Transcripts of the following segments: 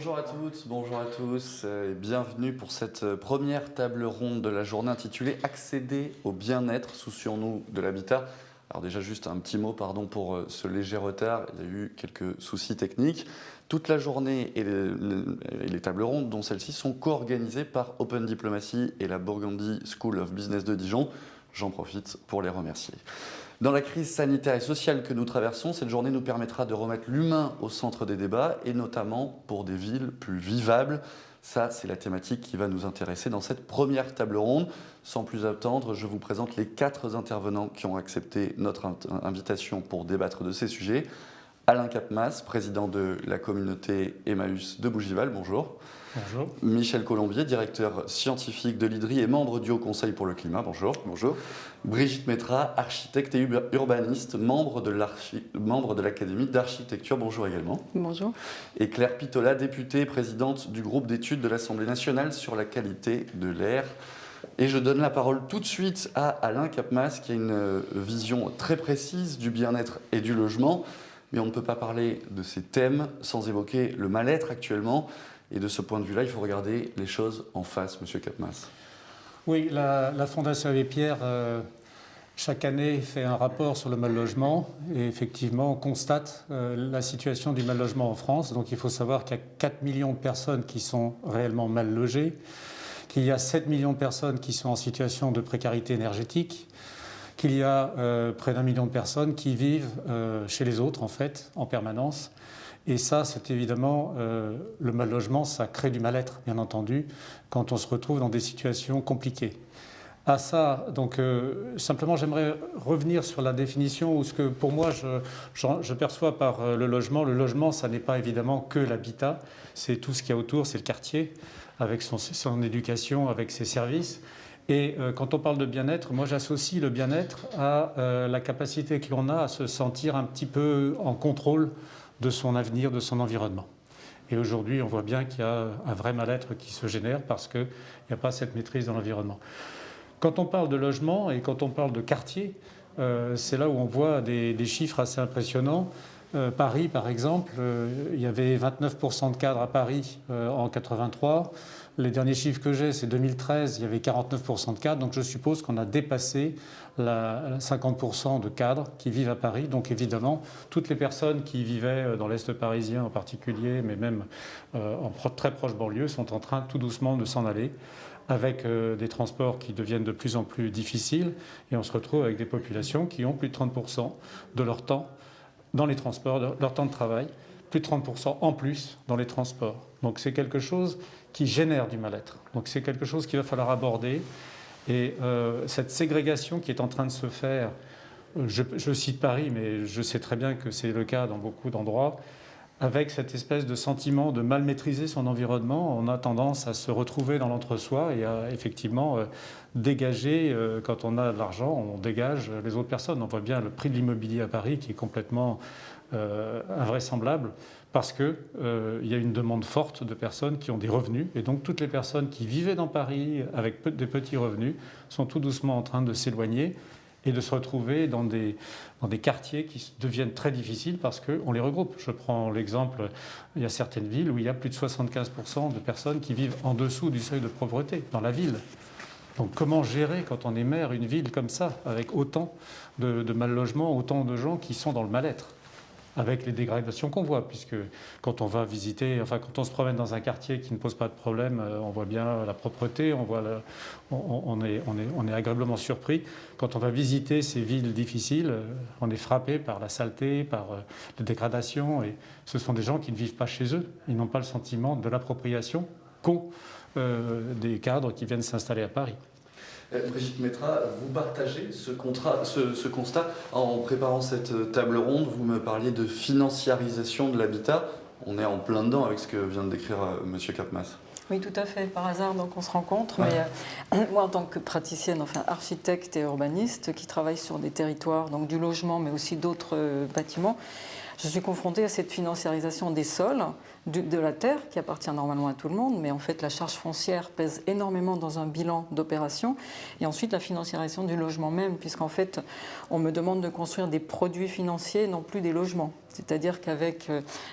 Bonjour à toutes, bonjour à tous et bienvenue pour cette première table ronde de la journée intitulée Accéder au bien-être, soucions-nous de l'habitat. Alors déjà juste un petit mot pardon pour ce léger retard, il y a eu quelques soucis techniques. Toute la journée et les tables rondes, dont celle-ci, sont co-organisées par Open Diplomacy et la Burgundy School of Business de Dijon. J'en profite pour les remercier. Dans la crise sanitaire et sociale que nous traversons, cette journée nous permettra de remettre l'humain au centre des débats et notamment pour des villes plus vivables. Ça, c'est la thématique qui va nous intéresser dans cette première table ronde. Sans plus attendre, je vous présente les 4 intervenants qui ont accepté notre invitation pour débattre de ces sujets. Alain Capmas, président de la communauté Emmaüs de Bougival, bonjour. Bonjour. Michel Colombier, directeur scientifique de l'IDRI et membre du Haut Conseil pour le climat, bonjour. Bonjour. Brigitte Métra, architecte et urbaniste, membre de l'Académie d'architecture, bonjour également. Bonjour. Et Claire Pitola, députée et présidente du groupe d'études de l'Assemblée nationale sur la qualité de l'air. Et je donne la parole tout de suite à Alain Capmas, qui a une vision très précise du bien-être et du logement. Mais on ne peut pas parler de ces thèmes sans évoquer le mal-être actuellement. Et de ce point de vue-là, il faut regarder les choses en face, Monsieur Capmas. Oui, la Fondation Abbé Pierre, chaque année, fait un rapport sur le mal-logement. Et effectivement, on constate la situation du mal-logement en France. Donc il faut savoir qu'il y a 4 millions de personnes qui sont réellement mal logées, qu'il y a 7 millions de personnes qui sont en situation de précarité énergétique, qu'il y a près d'1 million de personnes qui vivent chez les autres, en fait, en permanence. Et ça, c'est évidemment, le mal-logement, ça crée du mal-être, bien entendu, quand on se retrouve dans des situations compliquées. À ça, donc, simplement, j'aimerais revenir sur la définition, ou ce que, pour moi, je perçois par le logement. Le logement, ça n'est pas évidemment que l'habitat, c'est tout ce qu'il y a autour, c'est le quartier, avec son éducation, avec ses services. Et quand on parle de bien-être, moi j'associe le bien-être à la capacité que l'on a à se sentir un petit peu en contrôle de son avenir, de son environnement. Et aujourd'hui, on voit bien qu'il y a un vrai mal-être qui se génère parce qu'il n'y a pas cette maîtrise dans l'environnement. Quand on parle de logement et quand on parle de quartier, c'est là où on voit des chiffres assez impressionnants. Paris, par exemple, il y avait 29% de cadres à Paris en 83. Les derniers chiffres que j'ai, c'est 2013, il y avait 49% de cadres. Donc je suppose qu'on a dépassé 50% de cadres qui vivent à Paris. Donc évidemment, toutes les personnes qui vivaient dans l'Est parisien en particulier, mais même en très proche banlieue, sont en train tout doucement de s'en aller, avec des transports qui deviennent de plus en plus difficiles. Et on se retrouve avec des populations qui ont plus de 30% de leur temps dans les transports, leur temps de travail, plus de 30% en plus dans les transports. Donc c'est quelque chose qui génère du mal-être. Donc c'est quelque chose qu'il va falloir aborder. Et cette ségrégation qui est en train de se faire, je cite Paris, mais je sais très bien que c'est le cas dans beaucoup d'endroits, avec cette espèce de sentiment de mal maîtriser son environnement, on a tendance à se retrouver dans l'entre-soi et à effectivement dégager, quand on a de l'argent, on dégage les autres personnes. On voit bien le prix de l'immobilier à Paris qui est complètement invraisemblable parce qu'il y a une demande forte de personnes qui ont des revenus. Et donc toutes les personnes qui vivaient dans Paris avec des petits revenus sont tout doucement en train de s'éloigner et de se retrouver dans des quartiers qui deviennent très difficiles parce qu'on les regroupe. Je prends l'exemple, il y a certaines villes où il y a plus de 75% de personnes qui vivent en dessous du seuil de pauvreté, dans la ville. Donc comment gérer, quand on est maire, une ville comme ça, avec autant de mal-logement, autant de gens qui sont dans le mal-être, avec les dégradations qu'on voit, puisque quand on va visiter, enfin quand on se promène dans un quartier qui ne pose pas de problème, on voit bien la propreté, on est agréablement surpris. Quand on va visiter ces villes difficiles, on est frappé par la saleté, par les dégradations, et ce sont des gens qui ne vivent pas chez eux, ils n'ont pas le sentiment de l'appropriation qu'ont des cadres qui viennent s'installer à Paris. Brigitte Métra, vous partagez ce constat. En préparant cette table ronde, vous me parliez de financiarisation de l'habitat. On est en plein dedans avec ce que vient de décrire M. Capmas. Oui, tout à fait. Par hasard, donc on se rencontre. Ouais. Mais moi, en tant que praticienne, enfin architecte et urbaniste, qui travaille sur des territoires, donc du logement, mais aussi d'autres bâtiments, je suis confrontée à cette financiarisation des sols, de la terre, qui appartient normalement à tout le monde, mais en fait la charge foncière pèse énormément dans un bilan d'opération, et ensuite la financiarisation du logement même, puisqu'en fait on me demande de construire des produits financiers, non plus des logements. C'est-à-dire qu'avec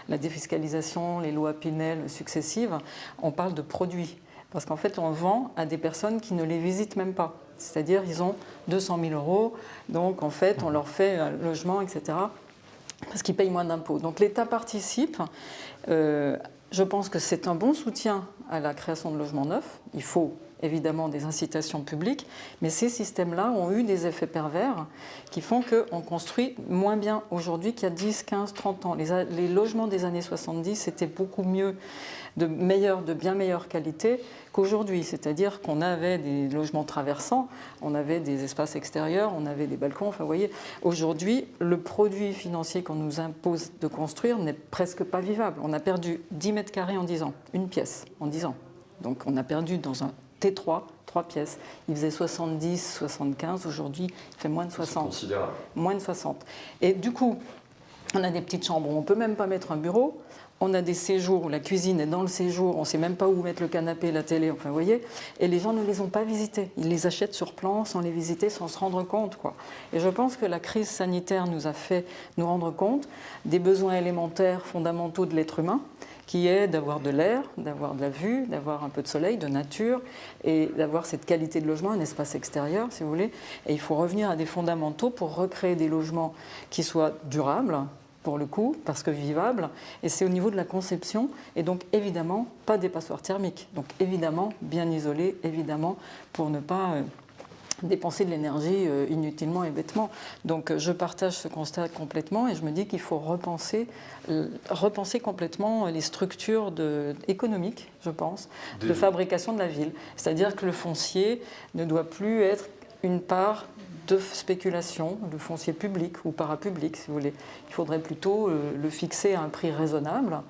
la défiscalisation, les lois Pinel successives, on parle de produits. Parce qu'en fait, on vend à des personnes qui ne les visitent même pas. C'est-à-dire ils ont 200 000 €, donc en fait, on leur fait un logement, etc., parce qu'ils payent moins d'impôts. Donc l'État participe. Je pense que c'est un bon soutien à la création de logements neufs. Il faut évidemment des incitations publiques, mais ces systèmes-là ont eu des effets pervers qui font qu'on construit moins bien aujourd'hui qu'il y a 10, 15, 30 ans. Les logements des années 70 étaient beaucoup mieux, de bien meilleure qualité qu'aujourd'hui. C'est-à-dire qu'on avait des logements traversants, on avait des espaces extérieurs, on avait des balcons. Enfin, vous voyez, aujourd'hui, le produit financier qu'on nous impose de construire n'est presque pas vivable. On a perdu 10 mètres carrés en 10 ans, une pièce en 10 ans. Donc on a perdu dans un T3, 3 pièces. Il faisait 70, 75, aujourd'hui il fait moins de 60. C'est considérable. Moins de 60. Et du coup, on a des petites chambres où on ne peut même pas mettre un bureau. On a des séjours où la cuisine est dans le séjour, on ne sait même pas où mettre le canapé, la télé, enfin vous voyez. Et les gens ne les ont pas visités. Ils les achètent sur plan, sans les visiter, sans se rendre compte, quoi. Et je pense que la crise sanitaire nous a fait nous rendre compte des besoins élémentaires fondamentaux de l'être humain, qui est d'avoir de l'air, d'avoir de la vue, d'avoir un peu de soleil, de nature, et d'avoir cette qualité de logement, un espace extérieur, si vous voulez. Et il faut revenir à des fondamentaux pour recréer des logements qui soient durables, pour le coup, parce que vivables. Et c'est au niveau de la conception, et donc évidemment, pas des passoires thermiques. Donc évidemment, bien isolés, évidemment, pour ne pas dépenser de l'énergie inutilement et bêtement. Donc je partage ce constat complètement et je me dis qu'il faut repenser complètement les structures économiques, je pense, de fabrication de la ville. C'est-à-dire que le foncier ne doit plus être une part de spéculation, le foncier public ou parapublic, si vous voulez. Il faudrait plutôt le fixer à un prix raisonnable.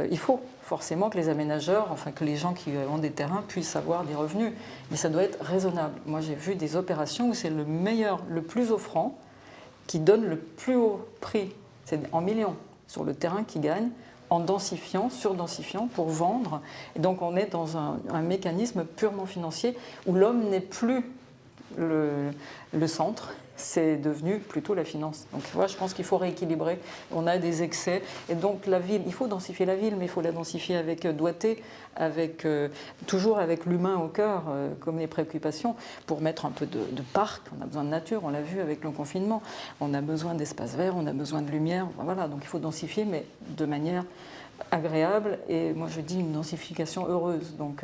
Il faut forcément que les aménageurs, enfin que les gens qui ont des terrains puissent avoir des revenus, mais ça doit être raisonnable. Moi j'ai vu des opérations où c'est le meilleur, le plus offrant, qui donne le plus haut prix, c'est en millions, sur le terrain qui gagne, en densifiant, surdensifiant pour vendre. Et donc on est dans un mécanisme purement financier où l'homme n'est plus le centre, c'est devenu plutôt la finance. Donc voilà, je pense qu'il faut rééquilibrer. On a des excès. Et donc la ville, il faut densifier la ville, mais il faut la densifier avec doigté, toujours avec l'humain au cœur, comme les préoccupations, pour mettre un peu de parc. On a besoin de nature, on l'a vu avec le confinement. On a besoin d'espaces verts, on a besoin de lumière. Voilà, donc il faut densifier, mais de manière agréable. Et moi je dis une densification heureuse. Donc,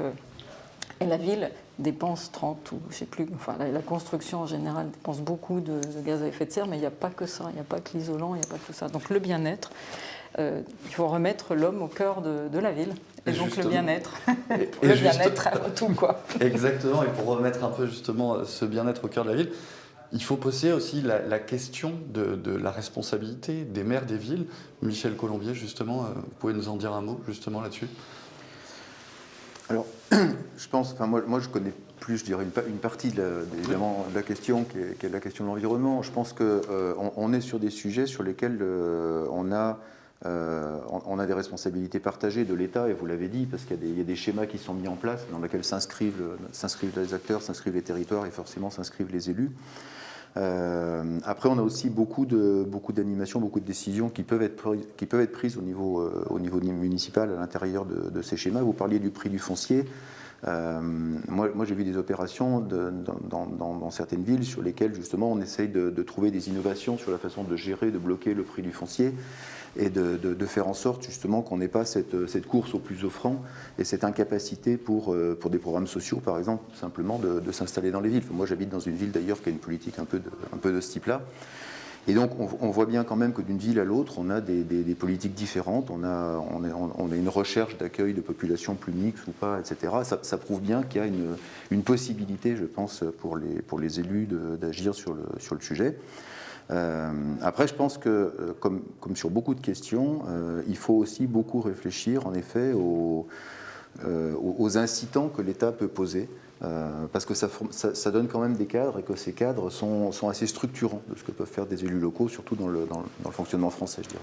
et la ville dépense 30 ou je ne sais plus, enfin la construction en général dépense beaucoup de gaz à effet de serre, mais il n'y a pas que ça, il n'y a pas que l'isolant, il n'y a pas que tout ça. Donc le bien-être, il faut remettre l'homme au cœur de la ville. Et donc le bien-être, le bien-être avant tout, quoi. Exactement, et pour remettre un peu justement ce bien-être au cœur de la ville, il faut poser aussi la question de la responsabilité des maires des villes. Michel Colombier, justement, vous pouvez nous en dire un mot justement là-dessus ? Alors, je pense, enfin moi je connais plus, je dirais, une partie évidemment, de la question qui est la question de l'environnement. Je pense qu'on est sur des sujets sur lesquels on a des responsabilités partagées de l'État, et vous l'avez dit, parce qu'il y a des schémas qui sont mis en place dans lesquels s'inscrivent les acteurs, s'inscrivent les territoires et forcément s'inscrivent les élus. Après, on a aussi beaucoup d'animations, beaucoup de décisions qui peuvent être prises au niveau municipal à l'intérieur de ces schémas. Vous parliez du prix du foncier. Moi j'ai vu des opérations dans certaines villes sur lesquelles justement on essaye de trouver des innovations sur la façon de gérer, de bloquer le prix du foncier et de faire en sorte justement qu'on n'ait pas cette course au plus offrant et cette incapacité pour des programmes sociaux par exemple simplement de s'installer dans les villes. Moi j'habite dans une ville d'ailleurs qui a une politique un peu de ce type-là. Et donc on voit bien quand même que d'une ville à l'autre, on a des politiques différentes, on a une recherche d'accueil de populations plus mixtes ou pas, etc. Ça prouve bien qu'il y a une possibilité, je pense, pour les élus d'agir sur le sujet. Après, je pense que, comme sur beaucoup de questions, il faut aussi beaucoup réfléchir, en effet, aux incitants que l'État peut poser parce que ça donne quand même des cadres et que ces cadres sont assez structurants de ce que peuvent faire des élus locaux, surtout dans le fonctionnement français, je dirais.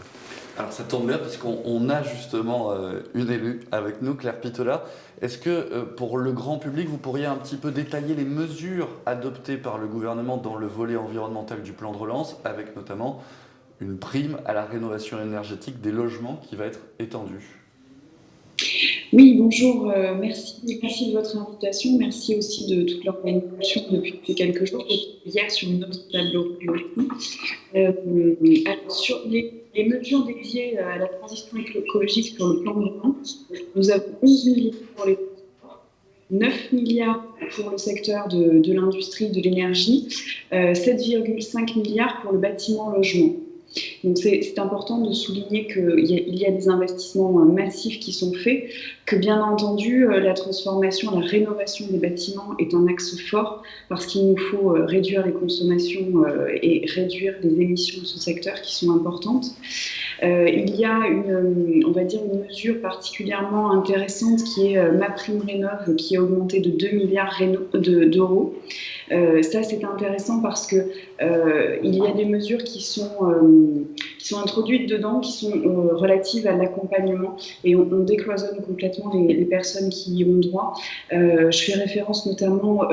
Alors ça tombe bien parce qu'on a justement une élue avec nous, Claire Pittelat. Est-ce que pour le grand public, vous pourriez un petit peu détailler les mesures adoptées par le gouvernement dans le volet environnemental du plan de relance, avec notamment une prime à la rénovation énergétique des logements qui va être étendue? Oui, bonjour, merci de votre invitation, merci aussi de toute l'organisation depuis quelques jours, hier sur une autre table ronde. Alors, sur les mesures dédiées à la transition écologique sur le plan de relance, nous avons 11 milliards pour les transports, 9 milliards pour le secteur de l'industrie, de l'énergie, 7,5 milliards pour le bâtiment logement. Donc c'est important de souligner qu'il y a des investissements massifs qui sont faits, que bien entendu la transformation, la rénovation des bâtiments est un axe fort parce qu'il nous faut réduire les consommations et réduire les émissions de ce secteur qui sont importantes. Il y a on va dire une mesure particulièrement intéressante qui est MaPrimeRénov', qui est augmentée de 2 milliards d'euros. Ça, c'est intéressant parce que il y a des mesures qui sont introduites dedans, qui sont relatives à l'accompagnement, et on décloisonne complètement les personnes qui y ont droit. Je fais référence notamment à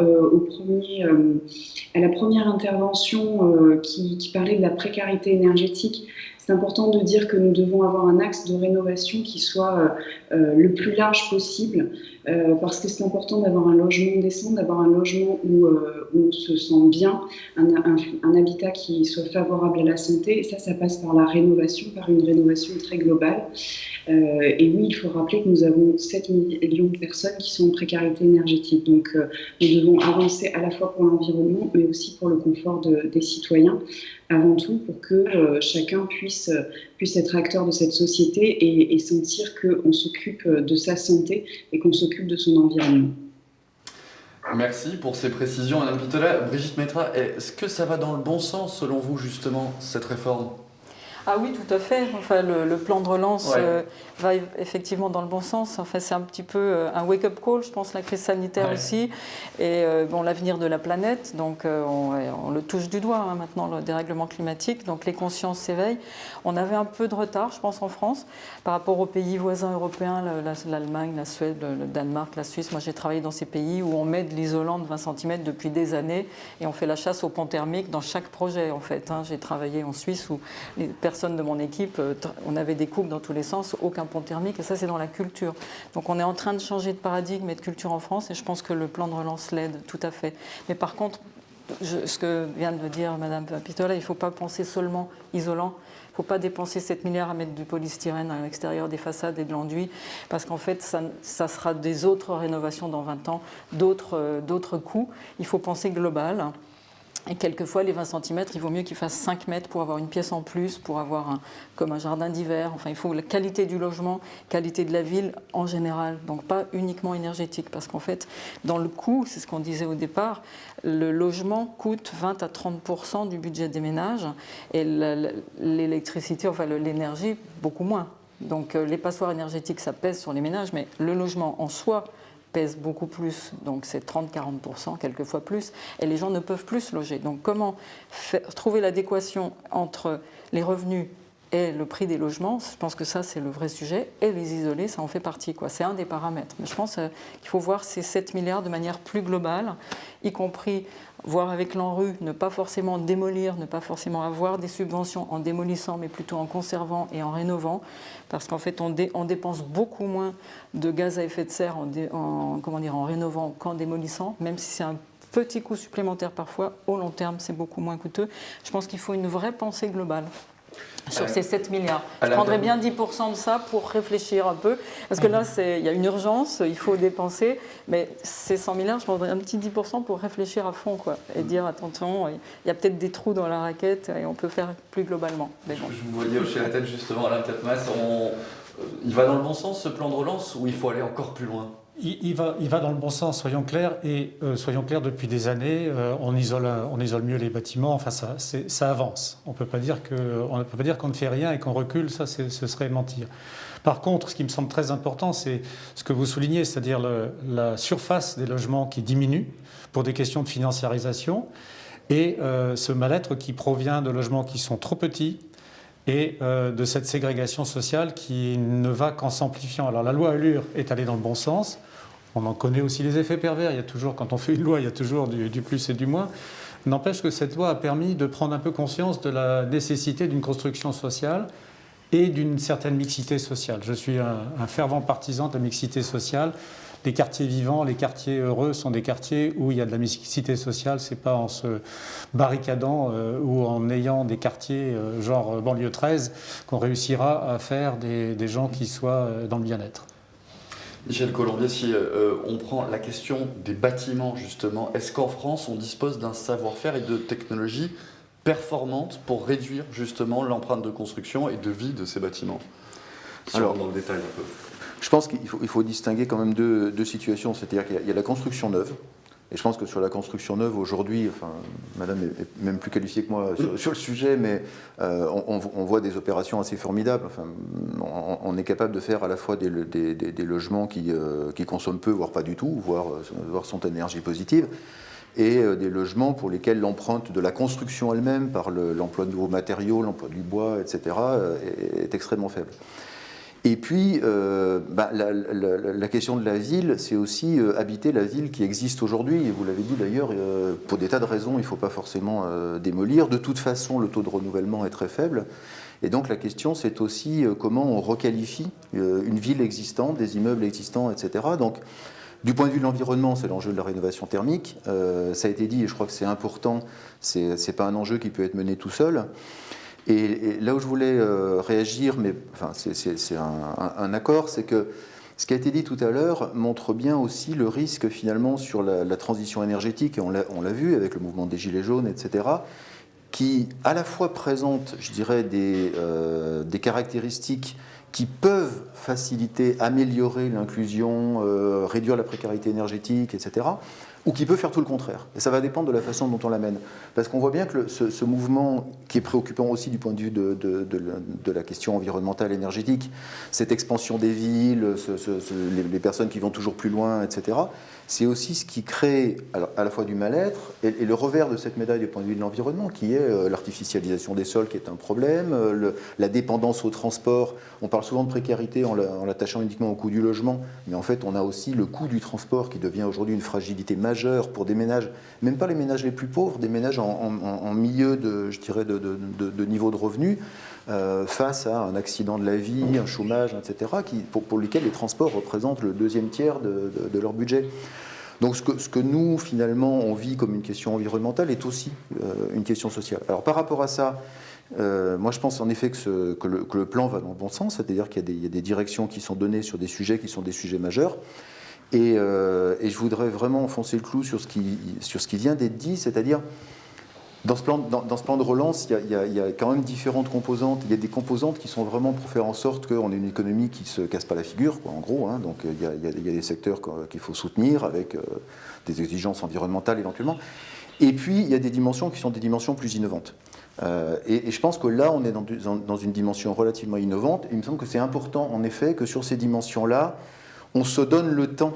la première intervention qui parlait de la précarité énergétique. C'est important de dire que nous devons avoir un axe de rénovation qui soit le plus large possible, parce que c'est important d'avoir un logement décent, d'avoir un logement où on se sent bien, un habitat qui soit favorable à la santé. Et ça passe par la rénovation, par une rénovation très globale. Et oui, il faut rappeler que nous avons 7 millions de personnes qui sont en précarité énergétique. Donc, nous devons avancer à la fois pour l'environnement, mais aussi pour le confort des citoyens, avant tout pour que chacun puisse être acteur de cette société et sentir qu'on s'occupe de sa santé et qu'on s'occupe de son environnement. Merci pour ces précisions, Madame Pittelat. Brigitte Mettra, est-ce que ça va dans le bon sens, selon vous, justement, cette réforme? Ah oui, tout à fait. Enfin, le plan de relance Ouais. va effectivement dans le bon sens. Enfin, c'est un petit peu un wake-up call, je pense, la crise sanitaire aussi. Et bon, l'avenir de la planète, donc on le touche du doigt maintenant, le dérèglement climatique. Donc les consciences s'éveillent. On avait un peu de retard, je pense, en France, par rapport aux pays voisins européens, l'Allemagne, la Suède, le Danemark, la Suisse. Moi, j'ai travaillé dans ces pays où on met de l'isolant de 20 cm depuis des années et on fait la chasse aux ponts thermiques dans chaque projet, en fait. J'ai travaillé en Suisse où les personnes de mon équipe, on avait des coupes dans tous les sens, aucun pont thermique, et ça c'est dans la culture. Donc on est en train de changer de paradigme et de culture en France, et je pense que le plan de relance l'aide tout à fait. Mais par contre, ce que vient de dire Madame Pittelat, il ne faut pas penser seulement isolant. Il ne faut pas dépenser 7 milliards à mettre du polystyrène à l'extérieur des façades et de l'enduit, parce qu'en fait, ça sera des autres rénovations dans 20 ans, d'autres coûts. Il faut penser global. Et quelquefois, les 20 cm, il vaut mieux qu'ils fassent 5 mètres pour avoir une pièce en plus, pour avoir comme un jardin d'hiver. Enfin, il faut la qualité du logement, qualité de la ville en général, donc pas uniquement énergétique. Parce qu'en fait, dans le coût, c'est ce qu'on disait au départ, le logement coûte 20 à 30% du budget des ménages et l'électricité, enfin l'énergie, beaucoup moins. Donc les passoires énergétiques, ça pèse sur les ménages, mais le logement en soi pèse beaucoup plus, donc c'est 30-40%, quelquefois plus, et les gens ne peuvent plus se loger. Donc comment trouver l'adéquation entre les revenus et le prix des logements? Je pense que ça, c'est le vrai sujet, et les isolés, ça en fait partie, quoi. C'est un des paramètres. Mais je pense qu'il faut voir ces 7 milliards de manière plus globale, y compris voir avec l'ANRU, ne pas forcément démolir, ne pas forcément avoir des subventions en démolissant, mais plutôt en conservant et en rénovant, parce qu'en fait, on dépense beaucoup moins de gaz à effet de serre en rénovant qu'en démolissant, même si c'est un petit coût supplémentaire parfois, au long terme, c'est beaucoup moins coûteux. Je pense qu'il faut une vraie pensée globale sur ces 7 milliards. Je prendrais bien 10% de ça pour réfléchir un peu, parce que là, il y a une urgence, il faut dépenser, mais ces 100 milliards, je prendrais un petit 10% pour réfléchir à fond, quoi, et dire, attention, il y a peut-être des trous dans la raquette, et on peut faire plus globalement. Mais bon. Je vous voyais hocher la tête justement, Alain Têtemas. Il va dans le bon sens, ce plan de relance, ou il faut aller encore plus loin? il va dans le bon sens, soyons clairs, et soyons clairs, depuis des années, on isole mieux les bâtiments, enfin ça avance. On ne peut pas dire qu'on ne fait rien et qu'on recule, ça ce serait mentir. Par contre, ce qui me semble très important, c'est ce que vous soulignez, c'est-à-dire la surface des logements qui diminue pour des questions de financiarisation, et ce mal-être qui provient de logements qui sont trop petits, et de cette ségrégation sociale qui ne va qu'en s'amplifiant. Alors la loi Allure est allée dans le bon sens, on en connaît aussi les effets pervers, il y a toujours, quand on fait une loi, il y a toujours du plus et du moins. N'empêche que cette loi a permis de prendre un peu conscience de la nécessité d'une construction sociale et d'une certaine mixité sociale. Je suis un fervent partisan de la mixité sociale. Les quartiers vivants, les quartiers heureux sont des quartiers où il y a de la mixité sociale. Ce n'est pas en se barricadant ou en ayant des quartiers genre banlieue 13 qu'on réussira à faire des gens qui soient dans le bien-être. Michel Colombier, si on prend la question des bâtiments justement, est-ce qu'en France on dispose d'un savoir-faire et de technologies performantes pour réduire justement l'empreinte de construction et de vie de ces bâtiments? Si on rentre dans le détail un peu. Je pense qu'il faut distinguer quand même deux situations. C'est-à-dire qu'il y a la construction neuve. Et je pense que sur la construction neuve, aujourd'hui, enfin, madame est même plus qualifiée que moi sur le sujet, mais on voit des opérations assez formidables. Enfin, on est capable de faire à la fois des logements qui consomment peu, voire pas du tout, voire sont énergie positive, et des logements pour lesquels l'empreinte de la construction elle-même, par l'emploi de nouveaux matériaux, l'emploi du bois, etc., est extrêmement faible. Et puis, la question de la ville, c'est aussi habiter la ville qui existe aujourd'hui. Et vous l'avez dit d'ailleurs, pour des tas de raisons, il ne faut pas forcément démolir. De toute façon, le taux de renouvellement est très faible. Et donc la question, c'est aussi comment on requalifie une ville existante, des immeubles existants, etc. Donc, du point de vue de l'environnement, c'est l'enjeu de la rénovation thermique. Ça a été dit, et je crois que c'est important, c'est pas un enjeu qui peut être mené tout seul. Et là où je voulais réagir, mais enfin, c'est un accord, c'est que ce qui a été dit tout à l'heure montre bien aussi le risque finalement sur la transition énergétique, et on l'a vu avec le mouvement des Gilets jaunes, etc., qui à la fois présente, je dirais, des caractéristiques qui peuvent faciliter, améliorer l'inclusion, réduire la précarité énergétique, etc., ou qui peut faire tout le contraire. Et ça va dépendre de la façon dont on l'amène. Parce qu'on voit bien que ce mouvement, qui est préoccupant aussi du point de vue de la question environnementale, énergétique, cette expansion des villes, les personnes qui vont toujours plus loin, etc., c'est aussi ce qui crée à la fois du mal-être et le revers de cette médaille du point de vue de l'environnement, qui est l'artificialisation des sols, qui est un problème, la dépendance au transport. On parle souvent de précarité en l'attachant uniquement au coût du logement, mais en fait, on a aussi le coût du transport qui devient aujourd'hui une fragilité majeure pour des ménages, même pas les ménages les plus pauvres, des ménages en milieu de niveau de revenus, face à un accident de la vie, un chômage, etc., pour lesquels les transports représentent le deuxième tiers de leur budget. Donc ce que nous, finalement, on vit comme une question environnementale est aussi une question sociale. Alors par rapport à ça, moi je pense en effet que le plan va dans le bon sens, c'est-à-dire qu'il y a des directions qui sont données sur des sujets qui sont des sujets majeurs. Et je voudrais vraiment enfoncer le clou sur ce qui vient d'être dit, c'est-à-dire dans ce plan de relance, il y a quand même différentes composantes. Il y a des composantes qui sont vraiment pour faire en sorte qu'on ait une économie qui ne se casse pas la figure, quoi, en gros. Hein. Donc il y a des secteurs qu'il faut soutenir avec des exigences environnementales éventuellement. Et puis il y a des dimensions qui sont des dimensions plus innovantes. Et je pense que là, on est dans une dimension relativement innovante. Il me semble que c'est important, en effet, que sur ces dimensions-là, on se donne le temps.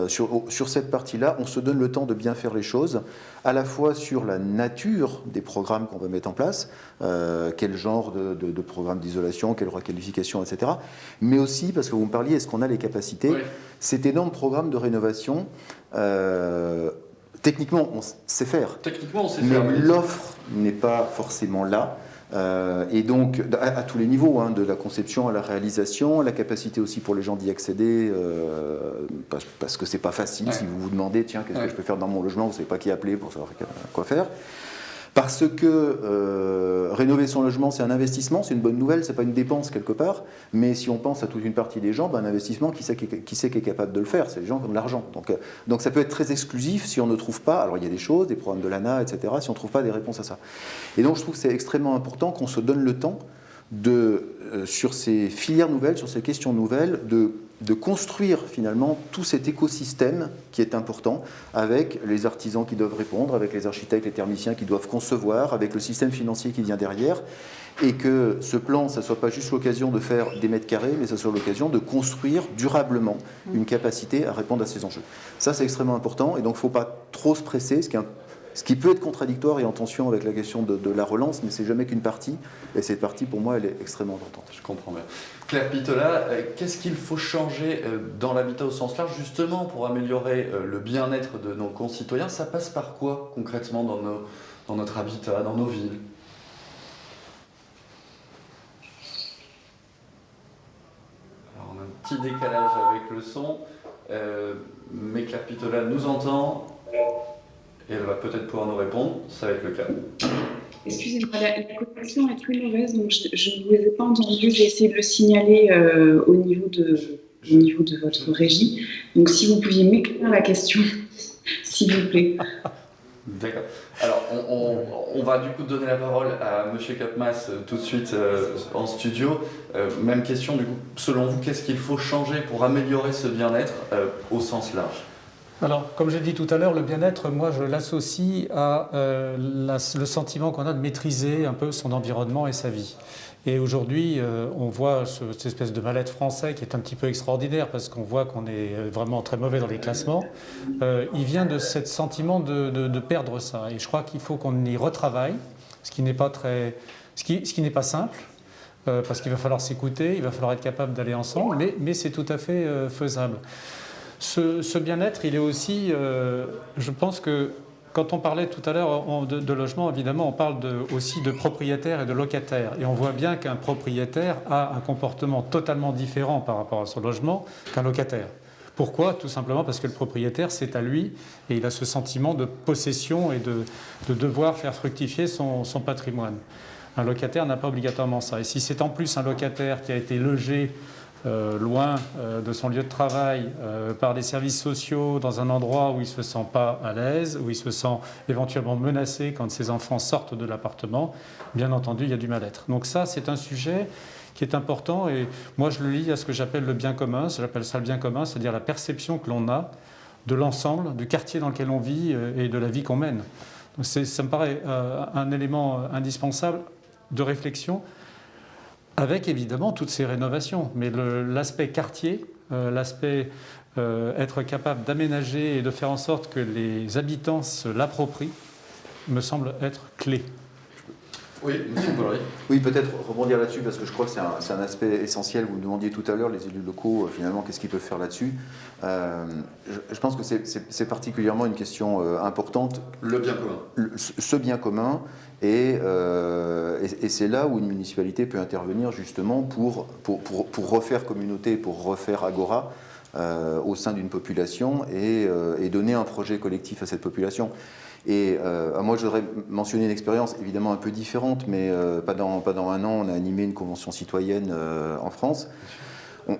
Sur cette partie-là, on se donne le temps de bien faire les choses, à la fois sur la nature des programmes qu'on va mettre en place, quel genre de programme d'isolation, quelle requalification, etc. Mais aussi, parce que vous me parliez, est-ce qu'on a les capacités ? Oui. Cet énorme programme de rénovation, techniquement, on sait faire. Techniquement, on sait faire. Mais l'offre n'est pas forcément là. Et donc, à tous les niveaux, hein, de la conception à la réalisation, la capacité aussi pour les gens d'y accéder, parce que c'est pas facile. Ouais. Si vous vous demandez, tiens, qu'est-ce que je peux faire dans mon logement, vous ne savez pas qui appeler pour savoir quoi faire. Parce que rénover son logement, c'est un investissement, c'est une bonne nouvelle, c'est pas une dépense quelque part, mais si on pense à toute une partie des gens, un investissement, qui c'est qui est capable de le faire ? C'est les gens qui ont de l'argent. Donc ça peut être très exclusif si on ne trouve pas, alors il y a des choses, des programmes de l'ANA, etc., si on ne trouve pas des réponses à ça. Et donc je trouve que c'est extrêmement important qu'on se donne le temps sur ces filières nouvelles, sur ces questions nouvelles, de construire finalement tout cet écosystème qui est important, avec les artisans qui doivent répondre, avec les architectes, les thermiciens qui doivent concevoir, avec le système financier qui vient derrière, et que ce plan, ça ne soit pas juste l'occasion de faire des mètres carrés, mais ça soit l'occasion de construire durablement une capacité à répondre à ces enjeux. Ça, c'est extrêmement important, et donc il ne faut pas trop se presser, ce qui peut être contradictoire et en tension avec la question de la relance, mais c'est jamais qu'une partie, et cette partie, pour moi, elle est extrêmement importante. Je comprends bien. Claire Pittola, qu'est-ce qu'il faut changer dans l'habitat au sens large, justement, pour améliorer le bien-être de nos concitoyens? Ça passe par quoi, concrètement, dans notre habitat, dans nos villes? Alors, on a un petit décalage avec le son, mais Claire Pittola nous entend. Et elle va peut-être pouvoir nous répondre, ça va être le cas. Excusez-moi, la connexion est très mauvaise, donc je ne vous ai pas entendu. J'ai essayé de le signaler au niveau de votre régie. Donc si vous pouviez m'écrire la question, s'il vous plaît. D'accord. Alors, on va du coup donner la parole à M. Capmas tout de suite en studio. Même question, du coup, selon vous, qu'est-ce qu'il faut changer pour améliorer ce bien-être au sens large? Alors, comme j'ai dit tout à l'heure, le bien-être, moi, je l'associe à le sentiment qu'on a de maîtriser un peu son environnement et sa vie. Et aujourd'hui, on voit cette espèce de mal-être français qui est un petit peu extraordinaire parce qu'on voit qu'on est vraiment très mauvais dans les classements. Il vient de ce sentiment de perdre ça. Et je crois qu'il faut qu'on y retravaille, ce qui n'est pas simple. Parce qu'il va falloir s'écouter, il va falloir être capable d'aller ensemble, mais c'est tout à fait faisable. Ce bien-être, il est aussi, je pense que quand on parlait tout à l'heure de logement, évidemment, on parle aussi de propriétaires et de locataires. Et on voit bien qu'un propriétaire a un comportement totalement différent par rapport à son logement qu'un locataire. Pourquoi? Tout simplement parce que le propriétaire, c'est à lui et il a ce sentiment de possession et de devoir faire fructifier son patrimoine. Un locataire n'a pas obligatoirement ça. Et si c'est en plus un locataire qui a été logé loin de son lieu de travail, par des services sociaux, dans un endroit où il ne se sent pas à l'aise, où il se sent éventuellement menacé quand ses enfants sortent de l'appartement, bien entendu, il y a du mal-être. Donc ça, c'est un sujet qui est important et moi, je le lie à ce que j'appelle le bien commun. J'appelle ça le bien commun, c'est-à-dire la perception que l'on a de l'ensemble, du quartier dans lequel on vit et de la vie qu'on mène. Donc ça me paraît un élément indispensable de réflexion, avec évidemment toutes ces rénovations. Mais l'aspect quartier, l'aspect être capable d'aménager et de faire en sorte que les habitants se l'approprient, me semble être clé. Oui, monsieur Bolloré. Oui, peut-être rebondir là-dessus, parce que je crois que c'est un aspect essentiel. Vous me demandiez tout à l'heure, les élus locaux, finalement, qu'est-ce qu'ils peuvent faire là-dessus? Je pense que c'est particulièrement une question importante. Le bien commun. Ce bien commun, et c'est là où une municipalité peut intervenir justement pour refaire communauté, pour refaire agora au sein d'une population et donner un projet collectif à cette population. Et moi, je voudrais mentionner une expérience évidemment un peu différente, mais pas dans un an, on a animé une convention citoyenne en France.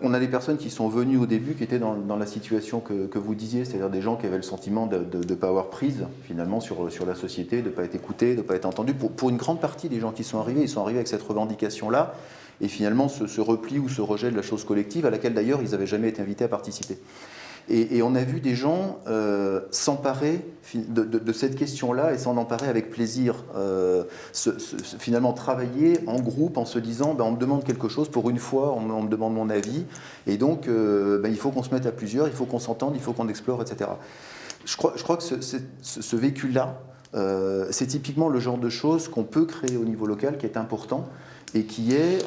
On a des personnes qui sont venues au début, qui étaient dans la situation que vous disiez, c'est-à-dire des gens qui avaient le sentiment de ne pas avoir prise finalement sur la société, de ne pas être écoutés, de ne pas être entendus. Pour une grande partie des gens qui sont arrivés, ils sont arrivés avec cette revendication-là, et finalement ce repli ou ce rejet de la chose collective, à laquelle d'ailleurs ils n'avaient jamais été invités à participer. Et on a vu des gens s'emparer de cette question-là et s'en emparer avec plaisir, finalement travailler en groupe en se disant on me demande quelque chose, pour une fois on me demande mon avis, et donc il faut qu'on se mette à plusieurs, il faut qu'on s'entende, il faut qu'on explore, etc. Je crois que ce vécu-là, c'est typiquement le genre de choses qu'on peut créer au niveau local qui est important. Et qui est,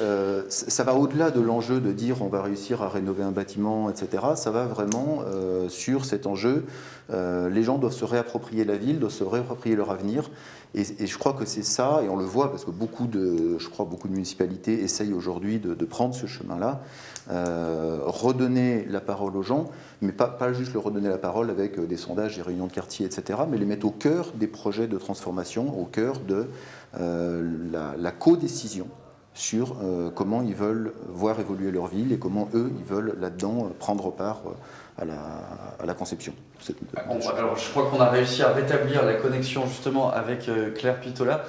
ça va au-delà de l'enjeu de dire on va réussir à rénover un bâtiment, etc. Ça va vraiment sur cet enjeu. Les gens doivent se réapproprier la ville, doivent se réapproprier leur avenir. Et je crois que c'est ça, et on le voit parce que beaucoup de municipalités essayent aujourd'hui de prendre ce chemin-là, redonner la parole aux gens, mais pas juste leur redonner la parole avec des sondages, des réunions de quartier, etc., mais les mettre au cœur des projets de transformation, au cœur de la codécision sur comment ils veulent voir évoluer leur ville et comment eux, ils veulent là-dedans prendre part à la conception. Alors, je crois qu'on a réussi à rétablir la connexion justement avec Claire Pittola.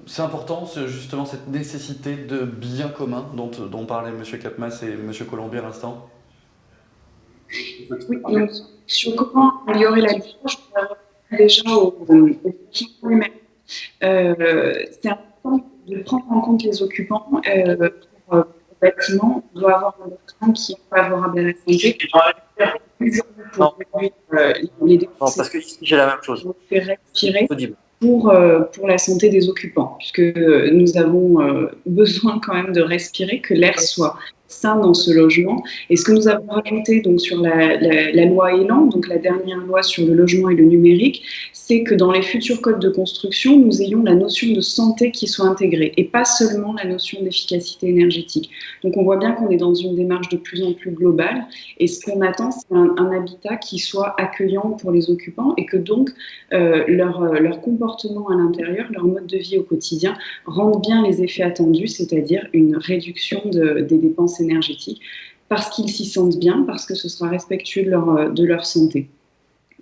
C'est important, justement, cette nécessité de bien commun dont parlaient M. Capmas et M. Colombier à l'instant. Oui, donc, sur comment améliorer l'habitat, je voudrais revenir déjà au changement humain. C'est important de prendre en compte les occupants. Pour le bâtiment, on doit avoir un bâtiment qui est favorable à la santé. Pour réduire les dépenses. Parce que ici, j'ai la même chose. On fait respirer pour la santé des occupants, puisque nous avons besoin quand même de respirer, que l'air soit sain dans ce logement. Et ce que nous avons rajouté donc, sur la loi Elan, donc la dernière loi sur le logement et le numérique, c'est que dans les futurs codes de construction, nous ayons la notion de santé qui soit intégrée et pas seulement la notion d'efficacité énergétique. Donc on voit bien qu'on est dans une démarche de plus en plus globale et ce qu'on attend, c'est un habitat qui soit accueillant pour les occupants et que donc leur comportement à l'intérieur, leur mode de vie au quotidien rendent bien les effets attendus, c'est-à-dire une réduction des dépenses énergétiques parce qu'ils s'y sentent bien, parce que ce sera respectueux de leur santé.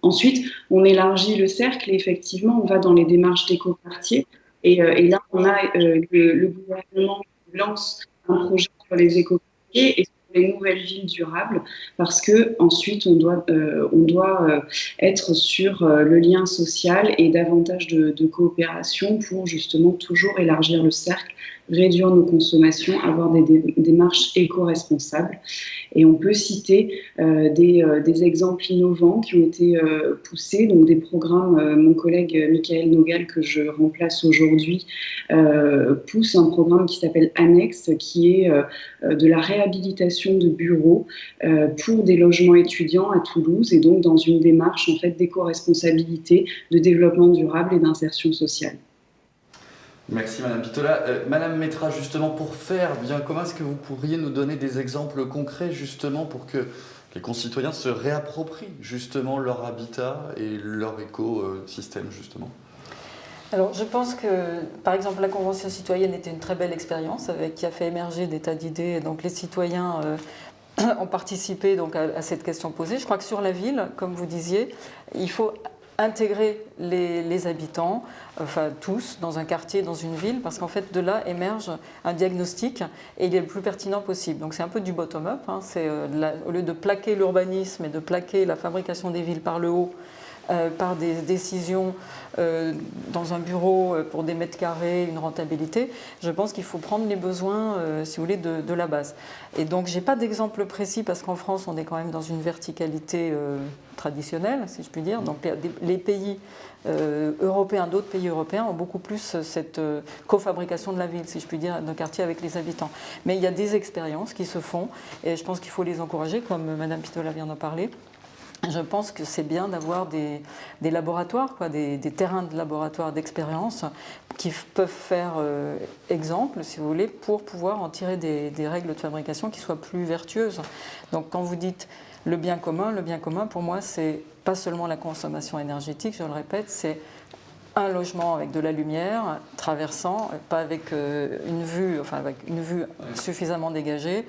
Ensuite, on élargit le cercle et effectivement, on va dans les démarches d'éco-quartier. Et là, on a le gouvernement qui lance un projet sur les éco-quartiers et sur les nouvelles villes durables, parce que ensuite, on doit être sur le lien social et davantage de coopération pour justement toujours élargir le cercle, réduire nos consommations, avoir des démarches éco-responsables. Et on peut citer des exemples innovants qui ont été poussés, donc des programmes, mon collègue Michael Nogal, que je remplace aujourd'hui, pousse un programme qui s'appelle Annexe, qui est de la réhabilitation de bureaux pour des logements étudiants à Toulouse, et donc dans une démarche en fait, d'éco-responsabilité, de développement durable et d'insertion sociale. Merci Madame Pitola. Madame Métra, justement, pour faire bien commun, est-ce que vous pourriez nous donner des exemples concrets justement pour que les concitoyens se réapproprient justement leur habitat et leur écosystème justement? Alors, je pense que, par exemple, la Convention citoyenne était une très belle expérience qui a fait émerger des tas d'idées. Donc, les citoyens ont participé donc, à cette question posée. Je crois que sur la ville, comme vous disiez, il faut intégrer les habitants, enfin tous, dans un quartier, dans une ville, parce qu'en fait, de là émerge un diagnostic et il est le plus pertinent possible. Donc c'est un peu du bottom-up, hein, au lieu de plaquer l'urbanisme et de plaquer la fabrication des villes par le haut, par des décisions dans un bureau pour des mètres carrés, une rentabilité, je pense qu'il faut prendre les besoins, si vous voulez, de la base. Et donc, je n'ai pas d'exemple précis parce qu'en France, on est quand même dans une verticalité traditionnelle, si je puis dire. Donc, les pays européens, d'autres pays européens ont beaucoup plus cette cofabrication de la ville, si je puis dire, d'un quartier avec les habitants. Mais il y a des expériences qui se font et je pense qu'il faut les encourager, comme Madame Pitola vient d'en parler. Je pense que c'est bien d'avoir des laboratoires, des terrains de laboratoire d'expérience qui peuvent faire exemple, si vous voulez, pour pouvoir en tirer des règles de fabrication qui soient plus vertueuses. Donc quand vous dites le bien commun pour moi, c'est pas seulement la consommation énergétique, je le répète, c'est un logement avec de la lumière traversant, pas avec une vue suffisamment dégagée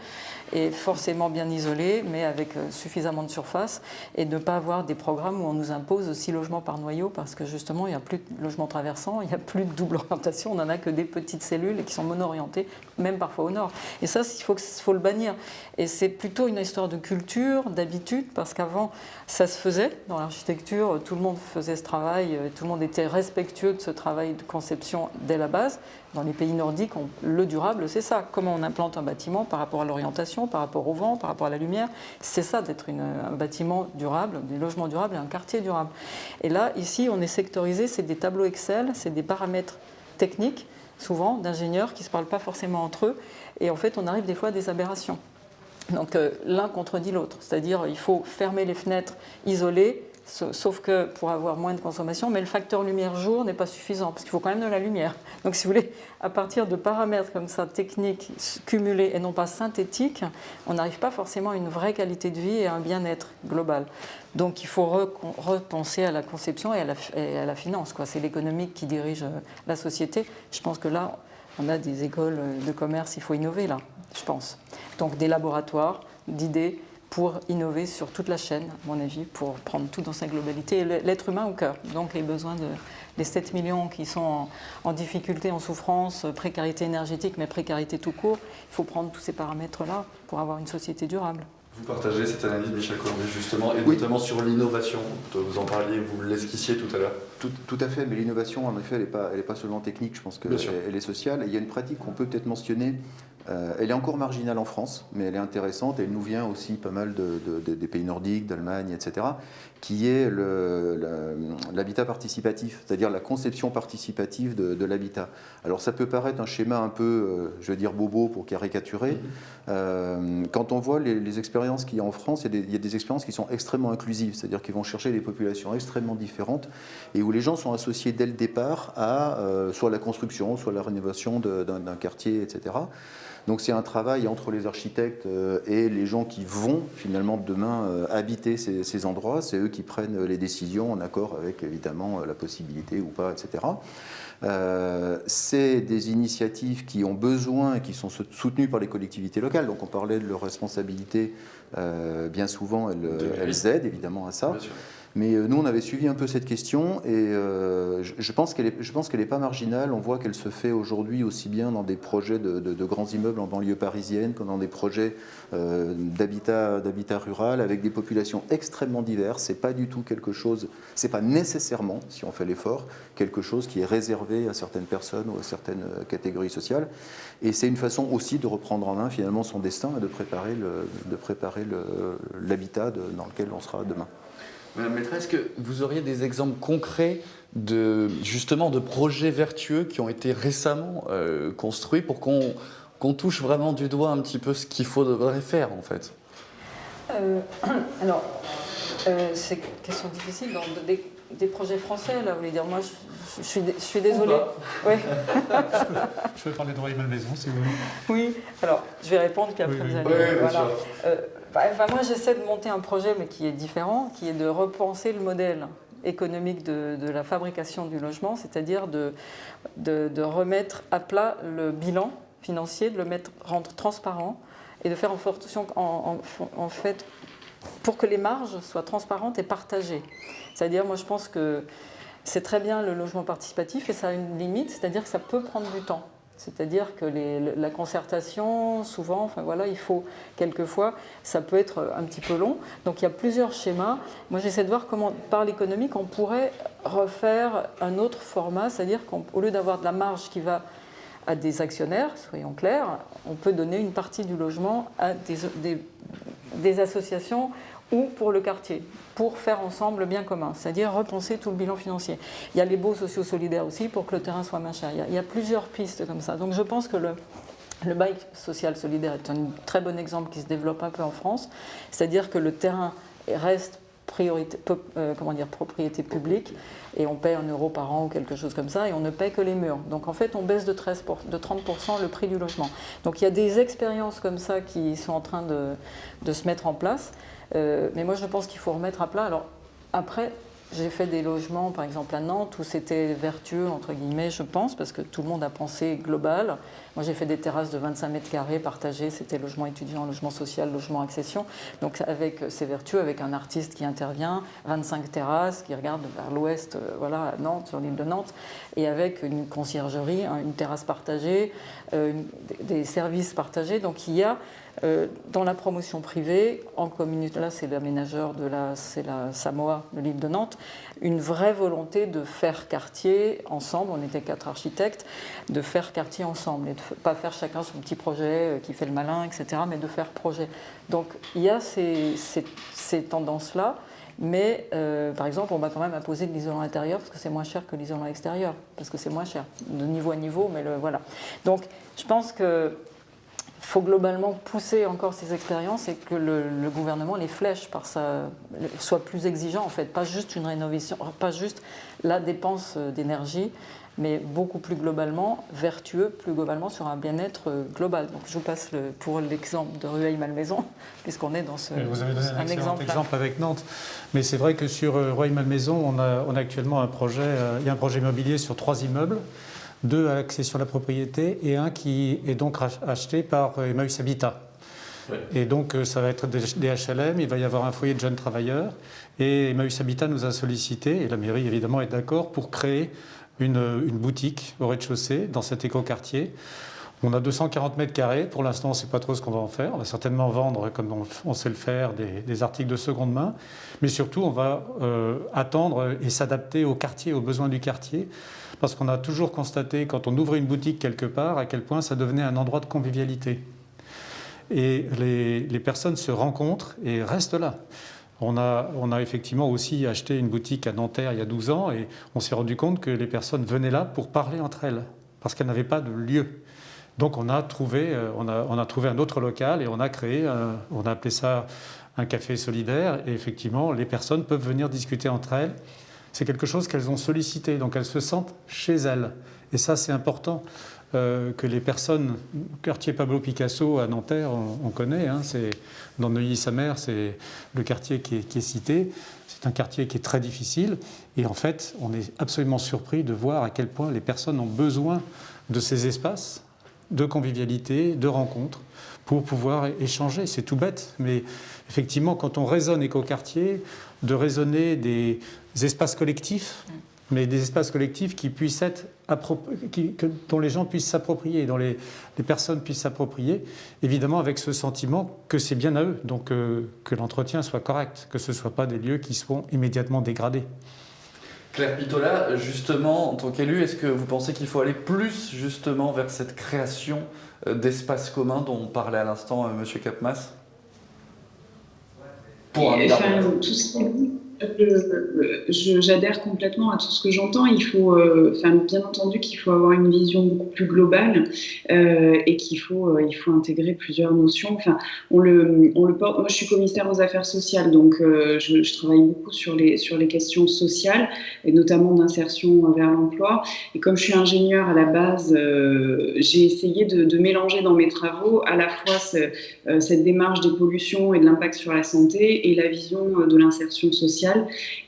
et forcément bien isolée, mais avec suffisamment de surface, et ne pas avoir des programmes où on nous impose 6 logements par noyau, parce que justement, il n'y a plus de logements traversants, il n'y a plus de double orientation, on n'en a que des petites cellules et qui sont mono-orientées, même parfois au nord. Et ça, il faut le bannir. Et c'est plutôt une histoire de culture, d'habitude, parce qu'avant, ça se faisait dans l'architecture, tout le monde faisait ce travail, tout le monde était respectueux de ce travail de conception dès la base. Dans les pays nordiques, le durable, c'est ça. Comment on implante un bâtiment par rapport à l'orientation, par rapport au vent, par rapport à la lumière. C'est ça d'être un bâtiment durable, des logements durables et un quartier durable. Et là, ici, on est sectorisé, c'est des tableaux Excel, c'est des paramètres techniques, souvent d'ingénieurs qui ne se parlent pas forcément entre eux. Et en fait, on arrive des fois à des aberrations. Donc l'un contredit l'autre. C'est-à-dire il faut fermer les fenêtres, isoler, sauf que pour avoir moins de consommation, mais le facteur lumière-jour n'est pas suffisant, parce qu'il faut quand même de la lumière. Donc si vous voulez, à partir de paramètres comme ça, techniques, cumulés et non pas synthétiques, on n'arrive pas forcément à une vraie qualité de vie et à un bien-être global. Donc il faut repenser à la conception et à la finance. C'est l'économique qui dirige la société. Je pense que là, on a des écoles de commerce, il faut innover là, je pense. Donc des laboratoires d'idées pour innover sur toute la chaîne, à mon avis, pour prendre tout dans sa globalité, et l'être humain au cœur. Donc les besoins des 7 millions qui sont en difficulté, en souffrance, précarité énergétique, mais précarité tout court, il faut prendre tous ces paramètres-là pour avoir une société durable. Vous partagez cette analyse, Michel Colombier, justement, et Oui. notamment sur l'innovation. Vous en parliez, vous l'esquissiez tout à l'heure. Tout à fait, mais l'innovation, en effet, elle n'est pas seulement technique, je pense Bien sûr. qu'elle est sociale. Et il y a une pratique qu'on peut peut-être mentionner, elle est encore marginale en France, mais elle est intéressante, et elle nous vient aussi pas mal des pays nordiques, d'Allemagne, etc., qui est l'habitat participatif, c'est-à-dire la conception participative de l'habitat. Alors ça peut paraître un schéma un peu, je vais dire bobo pour caricaturer. Quand on voit les expériences qu'il y a en France, il y a des expériences qui sont extrêmement inclusives, c'est-à-dire qu'ils vont chercher des populations extrêmement différentes et où les gens sont associés dès le départ à soit la construction, soit la rénovation d'un quartier, etc. Donc c'est un travail entre les architectes et les gens qui vont finalement demain habiter ces endroits. C'est eux qui prennent les décisions en accord avec évidemment la possibilité ou pas, etc. C'est des initiatives qui ont besoin et qui sont soutenues par les collectivités locales. Donc on parlait de leur responsabilité, bien souvent elles aident évidemment à ça. Bien sûr. Mais nous, on avait suivi un peu cette question et je pense qu'elle est pas marginale. On voit qu'elle se fait aujourd'hui aussi bien dans des projets de grands immeubles en banlieue parisienne que dans des projets d'habitat rural avec des populations extrêmement diverses. C'est pas du tout quelque chose, c'est pas nécessairement, si on fait l'effort, quelque chose qui est réservé à certaines personnes ou à certaines catégories sociales. Et c'est une façon aussi de reprendre en main finalement son destin et de préparer l'habitat dans lequel on sera demain. Madame Maître, est-ce que vous auriez des exemples concrets justement de projets vertueux qui ont été récemment construits pour qu'on touche vraiment du doigt un petit peu ce qu'il faudrait faire en fait? Alors, c'est une question difficile. Dans des projets français, là, vous voulez dire, moi, je suis désolée. Ouais. Je peux parler de Roy Malmaison, si vous voulez. Oui, alors, je vais répondre, puis après, Oui, vous allez... oui, bien voilà. sûr. Enfin, moi, j'essaie de monter un projet, mais qui est différent, qui est de repenser le modèle économique de la fabrication du logement, c'est-à-dire de remettre à plat le bilan financier, de rendre transparent et de faire en fait pour que les marges soient transparentes et partagées. C'est-à-dire, moi, je pense que c'est très bien le logement participatif et ça a une limite, c'est-à-dire que ça peut prendre du temps. C'est-à-dire que la concertation, souvent, enfin voilà, il faut quelquefois, ça peut être un petit peu long. Donc il y a plusieurs schémas. Moi, j'essaie de voir comment, par l'économique, on pourrait refaire un autre format, c'est-à-dire qu'au lieu d'avoir de la marge qui va à des actionnaires, soyons clairs, on peut donner une partie du logement à des associations ou pour le quartier, pour faire ensemble le bien commun, c'est-à-dire repenser tout le bilan financier. Il y a les baux sociaux solidaires aussi pour que le terrain soit moins cher. Il y a plusieurs pistes comme ça. Donc je pense que le bail social solidaire est un très bon exemple qui se développe un peu en France, c'est-à-dire que le terrain reste propriété publique et on paie 1 euro par an ou quelque chose comme ça et on ne paie que les murs. Donc en fait on baisse de 30% le prix du logement. Donc il y a des expériences comme ça qui sont en train de se mettre en place. Mais moi je pense qu'il faut remettre à plat. Alors après, j'ai fait des logements par exemple à Nantes où c'était vertueux entre guillemets je pense parce que tout le monde a pensé global. Moi j'ai fait des terrasses de 25 mètres carrés partagées, c'était logement étudiant, logement social, logement accession. Donc c'est vertueux avec un artiste qui intervient, 25 terrasses qui regardent vers l'ouest, voilà à Nantes, sur l'île de Nantes, et avec une conciergerie, une terrasse partagée, des services partagés. Donc il y a dans la promotion privée, en communauté, là c'est l'aménageur c'est la Samoa de l'île de Nantes, une vraie volonté de faire quartier ensemble, on était 4 architectes, de faire quartier ensemble et de ne pas faire chacun son petit projet qui fait le malin, etc., mais de faire projet. Donc il y a ces tendances-là, mais par exemple on va quand même imposer de l'isolant intérieur parce que c'est moins cher que l'isolant extérieur, parce que c'est moins cher, de niveau à niveau, mais voilà. Donc je pense que il faut globalement pousser encore ces expériences et que le gouvernement les flèche soit plus exigeant en fait, pas juste une rénovation, pas juste la dépense d'énergie, mais beaucoup plus globalement, vertueux, plus globalement sur un bien-être global. Donc je vous passe pour l'exemple de Rueil-Malmaison, puisqu'on est dans vous avez donné un excellent exemple avec Nantes. Mais c'est vrai que sur Rueil-Malmaison, on a actuellement un projet, il y a un projet immobilier sur 3 immeubles, 2 à l'accession à la propriété et un qui est donc acheté par Emmaüs Habitat. Ouais. Et donc ça va être des HLM, il va y avoir un foyer de jeunes travailleurs et Emmaüs Habitat nous a sollicité, et la mairie évidemment est d'accord, pour créer une boutique au rez-de-chaussée dans cet écoquartier. On a 240 mètres carrés. Pour l'instant, on ne sait pas trop ce qu'on va en faire. On va certainement vendre, comme on sait le faire, des articles de seconde main. Mais surtout, on va attendre et s'adapter au quartier, aux besoins du quartier. Parce qu'on a toujours constaté, quand on ouvrait une boutique quelque part, à quel point ça devenait un endroit de convivialité. Et les personnes se rencontrent et restent là. On a effectivement aussi acheté une boutique à Nanterre il y a 12 ans et on s'est rendu compte que les personnes venaient là pour parler entre elles, parce qu'elles n'avaient pas de lieu. Donc on a trouvé un autre local et on a appelé ça un café solidaire. Et effectivement, les personnes peuvent venir discuter entre elles. C'est quelque chose qu'elles ont sollicité, donc elles se sentent chez elles. Et ça, c'est important. Que les personnes, quartier Pablo Picasso à Nanterre, on connaît, hein, c'est dans Neuilly-sa-Mère, c'est le quartier qui est cité. C'est un quartier qui est très difficile et en fait, on est absolument surpris de voir à quel point les personnes ont besoin de ces espaces de convivialité, de rencontres, pour pouvoir échanger. C'est tout bête, mais effectivement, quand on raisonne écoquartier, de raisonner des espaces collectifs, mais des espaces collectifs qui puissent être dont les gens puissent s'approprier, dont les personnes puissent s'approprier, évidemment avec ce sentiment que c'est bien à eux, donc que l'entretien soit correct, que ce ne soit pas des lieux qui seront immédiatement dégradés. Claire Pitola, justement, en tant qu'élu, est-ce que vous pensez qu'il faut aller plus justement vers cette création d'espaces communs dont parlait à l'instant M. Capmas pour un tout ce qui est dit, j'adhère complètement à tout ce que j'entends. Il faut, bien entendu, qu'il faut avoir une vision beaucoup plus globale et qu'il faut intégrer plusieurs notions. Enfin, on le porte. Moi, je suis commissaire aux affaires sociales, donc je travaille beaucoup sur les questions sociales et notamment d'insertion vers l'emploi. Et comme je suis ingénieure à la base, j'ai essayé de mélanger dans mes travaux à la fois cette démarche des pollutions et de l'impact sur la santé et la vision de l'insertion sociale.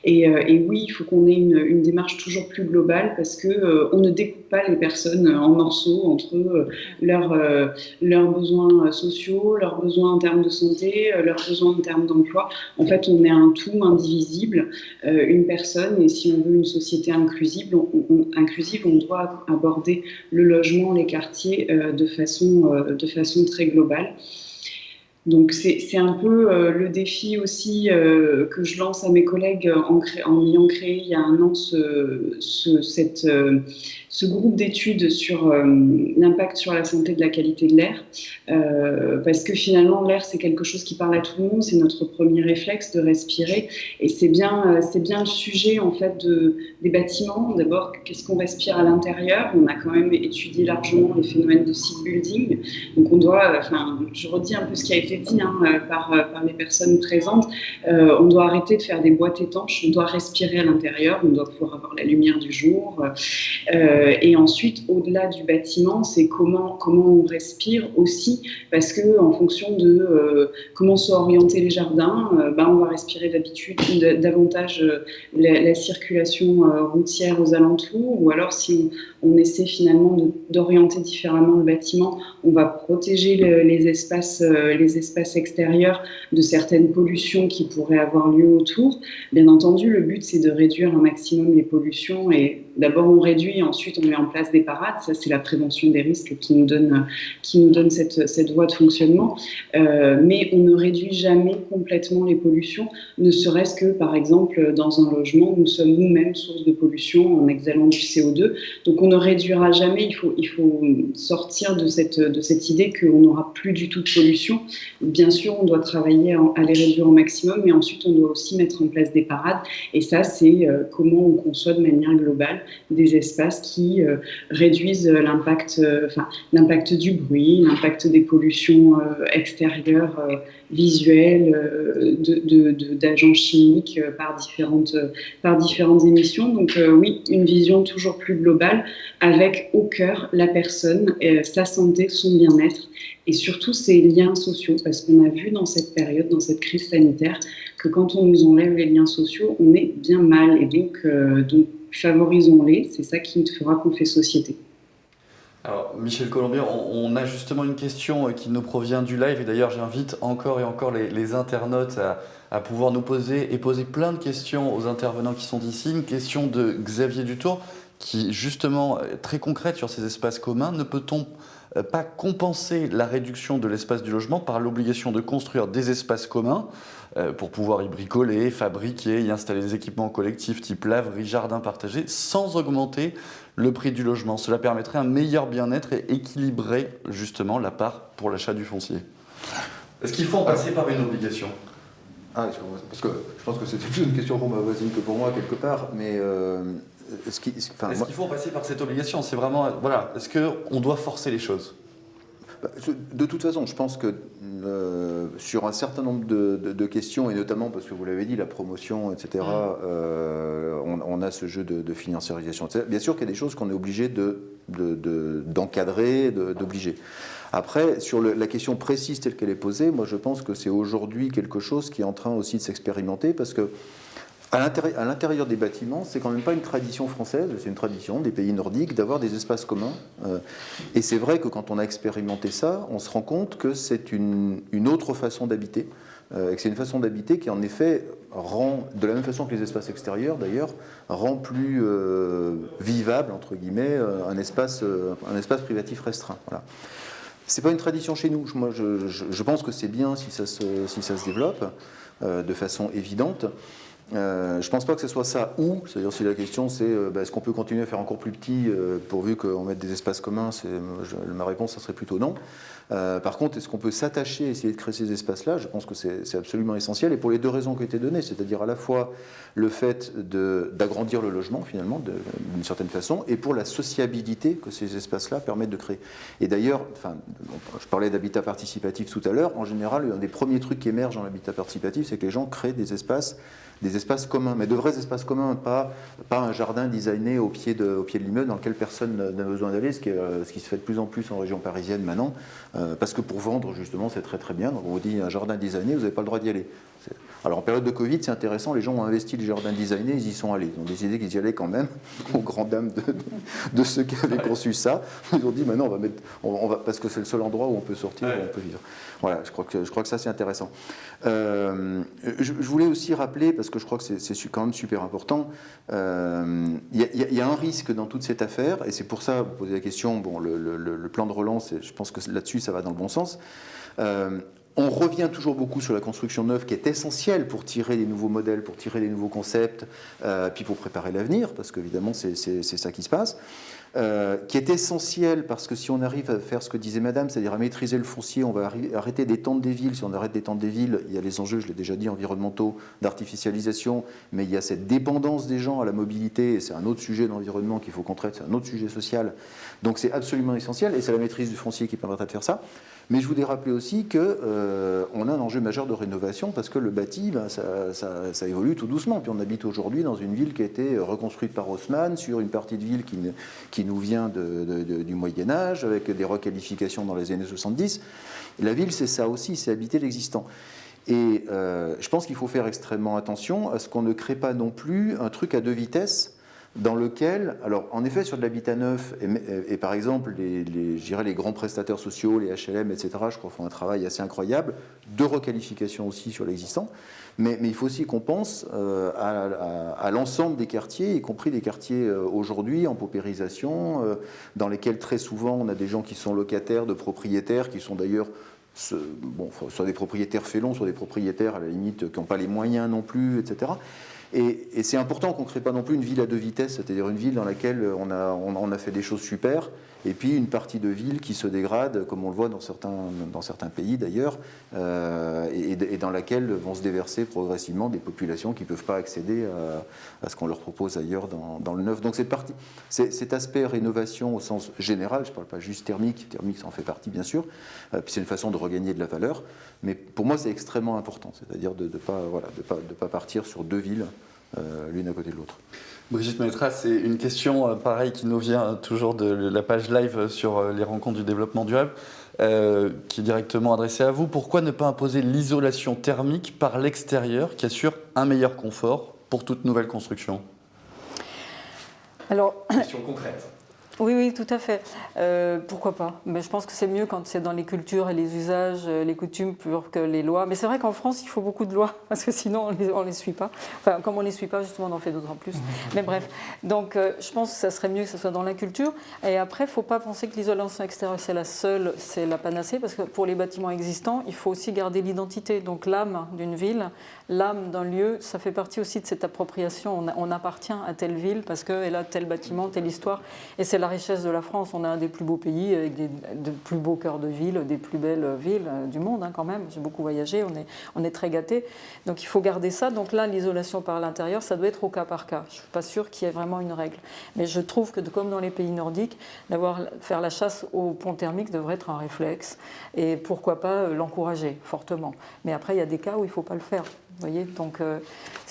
Et oui, il faut qu'on ait une démarche toujours plus globale parce qu'on ne découpe pas les personnes en morceaux entre leurs besoins sociaux, leurs besoins en termes de santé, leurs besoins en termes d'emploi. En fait, on est un tout indivisible, une personne, et si on veut une société inclusive, on doit aborder le logement, les quartiers de façon très globale. Donc c'est un peu le défi aussi que je lance à mes collègues en ayant créé il y a un an ce groupe d'études sur l'impact sur la santé de la qualité de l'air, parce que finalement l'air c'est quelque chose qui parle à tout le monde, c'est notre premier réflexe de respirer, et c'est bien le sujet en fait des bâtiments. D'abord, qu'est-ce qu'on respire à l'intérieur? On a quand même étudié largement les phénomènes de seed building, donc on doit, je redis un peu ce qui a été dit par les personnes présentes, on doit arrêter de faire des boîtes étanches, on doit respirer à l'intérieur, on doit pouvoir avoir la lumière du jour. Et ensuite, au-delà du bâtiment, c'est comment on respire aussi, parce que en fonction de comment sont orientés les jardins, on va respirer d'habitude davantage la circulation routière aux alentours, ou alors si on essaie finalement d'orienter différemment le bâtiment, on va protéger les espaces extérieurs de certaines pollutions qui pourraient avoir lieu autour. Bien entendu, le but c'est de réduire un maximum les pollutions, et d'abord on réduit, ensuite on met en place des parades. Ça c'est la prévention des risques qui nous donne cette voie de fonctionnement. Mais on ne réduit jamais complètement les pollutions, ne serait-ce que par exemple dans un logement, nous sommes nous-mêmes source de pollution en exhalant du CO2. Donc on ne réduira jamais. Il faut sortir de cette idée qu'on n'aura plus du tout de pollution. Bien sûr, on doit travailler à les réduire au maximum, mais ensuite on doit aussi mettre en place des parades. Et ça, c'est comment on conçoit de manière globale des espaces qui réduisent l'impact du bruit, l'impact des pollutions extérieures, visuelles, d'agents chimiques par différentes émissions. Donc oui, une vision toujours plus globale avec au cœur la personne, sa santé, son bien-être et surtout ces liens sociaux, parce qu'on a vu dans cette période, dans cette crise sanitaire, que quand on nous enlève les liens sociaux, on est bien mal, et donc favorisons-les, c'est ça qui fera qu'on fait société. Alors, Michel Colombier, on a justement une question qui nous provient du live, et d'ailleurs j'invite encore et encore les internautes à pouvoir nous poser plein de questions aux intervenants qui sont ici. Une question de Xavier Dutour qui justement est très concrète sur ces espaces communs. Ne peut-on pas compenser la réduction de l'espace du logement par l'obligation de construire des espaces communs pour pouvoir y bricoler, fabriquer, y installer des équipements collectifs type laverie, jardin partagé, sans augmenter le prix du logement? Cela permettrait un meilleur bien-être et équilibrer justement la part pour l'achat du foncier. Est-ce qu'il faut en passer par une obligation? Parce que je pense que c'était plus une question pour ma voisine que pour moi quelque part, mais est-ce qu'il faut passer par cette obligation? C'est vraiment, voilà, est-ce qu'on doit forcer les choses? De toute façon, je pense que sur un certain nombre de questions, et notamment parce que vous l'avez dit, la promotion, etc., on a ce jeu de financiarisation. Bien sûr qu'il y a des choses qu'on est obligé d'encadrer, d'obliger. Après, sur la question précise telle qu'elle est posée, moi je pense que c'est aujourd'hui quelque chose qui est en train aussi de s'expérimenter, parce que à l'intérieur des bâtiments, c'est quand même pas une tradition française, c'est une tradition des pays nordiques d'avoir des espaces communs. Et c'est vrai que quand on a expérimenté ça, on se rend compte que c'est une autre façon d'habiter, et que c'est une façon d'habiter qui en effet rend, de la même façon que les espaces extérieurs d'ailleurs, rend plus vivable, entre guillemets, un espace privatif restreint. Voilà. C'est pas une tradition chez nous. Moi, je pense que c'est bien si ça se développe de façon évidente. Je pense pas que ce soit ça ou, c'est-à-dire si la question c'est est-ce qu'on peut continuer à faire encore plus petit pourvu qu'on mette des espaces communs, ma réponse ça serait plutôt non. Par contre, est-ce qu'on peut s'attacher à essayer de créer ces espaces-là? Je pense que c'est absolument essentiel, et pour les deux raisons qui ont été données, c'est-à-dire à la fois le fait d'agrandir le logement finalement d'une certaine façon, et pour la sociabilité que ces espaces-là permettent de créer. Et d'ailleurs, je parlais d'habitat participatif tout à l'heure, en général, un des premiers trucs qui émergent dans l'habitat participatif, c'est que les gens créent des espaces communs, mais de vrais espaces communs, pas un jardin designé au pied de l'immeuble dans lequel personne n'a besoin d'aller, ce qui se fait de plus en plus en région parisienne maintenant, parce que pour vendre justement c'est très très bien, donc on vous dit un jardin designé, vous n'avez pas le droit d'y aller. Alors en période de Covid c'est intéressant, les gens ont investi les jardins designés, ils y sont allés, ils ont décidé qu'ils y allaient quand même, aux grandes dames de ceux qui avaient conçu ça, ils ont dit maintenant on va parce que c'est le seul endroit où on peut sortir, où on peut vivre. Voilà, je crois que ça c'est intéressant. Je voulais aussi rappeler, parce que je crois que c'est quand même super important, il y a un risque dans toute cette affaire, et c'est pour ça, vous posez la question, bon, le plan de relance, je pense que là-dessus ça va dans le bon sens. On revient toujours beaucoup sur la construction neuve qui est essentielle pour tirer des nouveaux modèles, pour tirer des nouveaux concepts, puis pour préparer l'avenir, parce qu'évidemment c'est ça qui se passe, qui est essentielle parce que si on arrive à faire ce que disait Madame, c'est-à-dire à maîtriser le foncier, on va arrêter d'étendre des villes. Si on arrête d'étendre des villes, il y a les enjeux, je l'ai déjà dit, environnementaux, d'artificialisation, mais il y a cette dépendance des gens à la mobilité, et c'est un autre sujet d'environnement qu'il faut qu'on traite, c'est un autre sujet social. Donc c'est absolument essentiel, et c'est la maîtrise du foncier qui permettra de faire ça. Mais je voulais rappeler aussi qu'on a un enjeu majeur de rénovation parce que le bâti, ça évolue tout doucement. Puis on habite aujourd'hui dans une ville qui a été reconstruite par Haussmann sur une partie de ville qui nous vient du Moyen-Âge, avec des requalifications dans les années 70. Et la ville, c'est ça aussi, c'est habiter l'existant. Et je pense qu'il faut faire extrêmement attention à ce qu'on ne crée pas non plus un truc à deux vitesses, dans lequel, alors en effet sur de l'habitat neuf, et par exemple je dirais les grands prestataires sociaux, les HLM, etc., je crois font un travail assez incroyable, de requalification aussi sur l'existant, mais il faut aussi qu'on pense à l'ensemble des quartiers, y compris des quartiers aujourd'hui en paupérisation, dans lesquels très souvent on a des gens qui sont locataires de propriétaires, qui sont d'ailleurs soit des propriétaires félons, soit des propriétaires à la limite qui n'ont pas les moyens non plus, etc. Et c'est important qu'on ne crée pas non plus une ville à deux vitesses, c'est-à-dire une ville dans laquelle on a fait des choses super, et puis une partie de ville qui se dégrade, comme on le voit dans certains pays d'ailleurs, et dans laquelle vont se déverser progressivement des populations qui ne peuvent pas accéder à ce qu'on leur propose ailleurs dans le neuf. Donc cet aspect rénovation au sens général, je ne parle pas juste thermique ça en fait partie bien sûr, puis c'est une façon de regagner de la valeur, mais pour moi c'est extrêmement important, c'est-à-dire de ne pas partir sur deux villes l'une à côté de l'autre. Brigitte Métra, c'est une question pareille qui nous vient toujours de la page live sur les rencontres du développement durable, qui est directement adressée à vous. Pourquoi ne pas imposer l'isolation thermique par l'extérieur qui assure un meilleur confort pour toute nouvelle construction? Alors, question concrète. Oui, oui, tout à fait. Pourquoi pas? Mais je pense que c'est mieux quand c'est dans les cultures et les usages, les coutumes, plutôt que les lois. Mais c'est vrai qu'en France, il faut beaucoup de lois, parce que sinon, on les suit pas. Enfin, comme on les suit pas, justement, on en fait d'autant plus. Mais bref, donc je pense que ça serait mieux que ce soit dans la culture. Et après, il ne faut pas penser que l'isolation extérieure, c'est la panacée, parce que pour les bâtiments existants, il faut aussi garder l'identité. Donc l'âme d'une ville, l'âme d'un lieu, ça fait partie aussi de cette appropriation. On appartient à telle ville parce qu'elle a tel bâtiment, telle histoire. Et c'est la richesse de la France. On a un des plus beaux pays, avec de plus beaux cœurs de ville, des plus belles villes du monde, quand même. J'ai beaucoup voyagé, on est très gâtés. Donc il faut garder ça. Donc là, l'isolation par l'intérieur, ça doit être au cas par cas. Je ne suis pas sûre qu'il y ait vraiment une règle. Mais je trouve que, comme dans les pays nordiques, faire la chasse aux ponts thermiques devrait être un réflexe. Et pourquoi pas l'encourager fortement. Mais après, il y a des cas où il ne faut pas le faire. Vous voyez, donc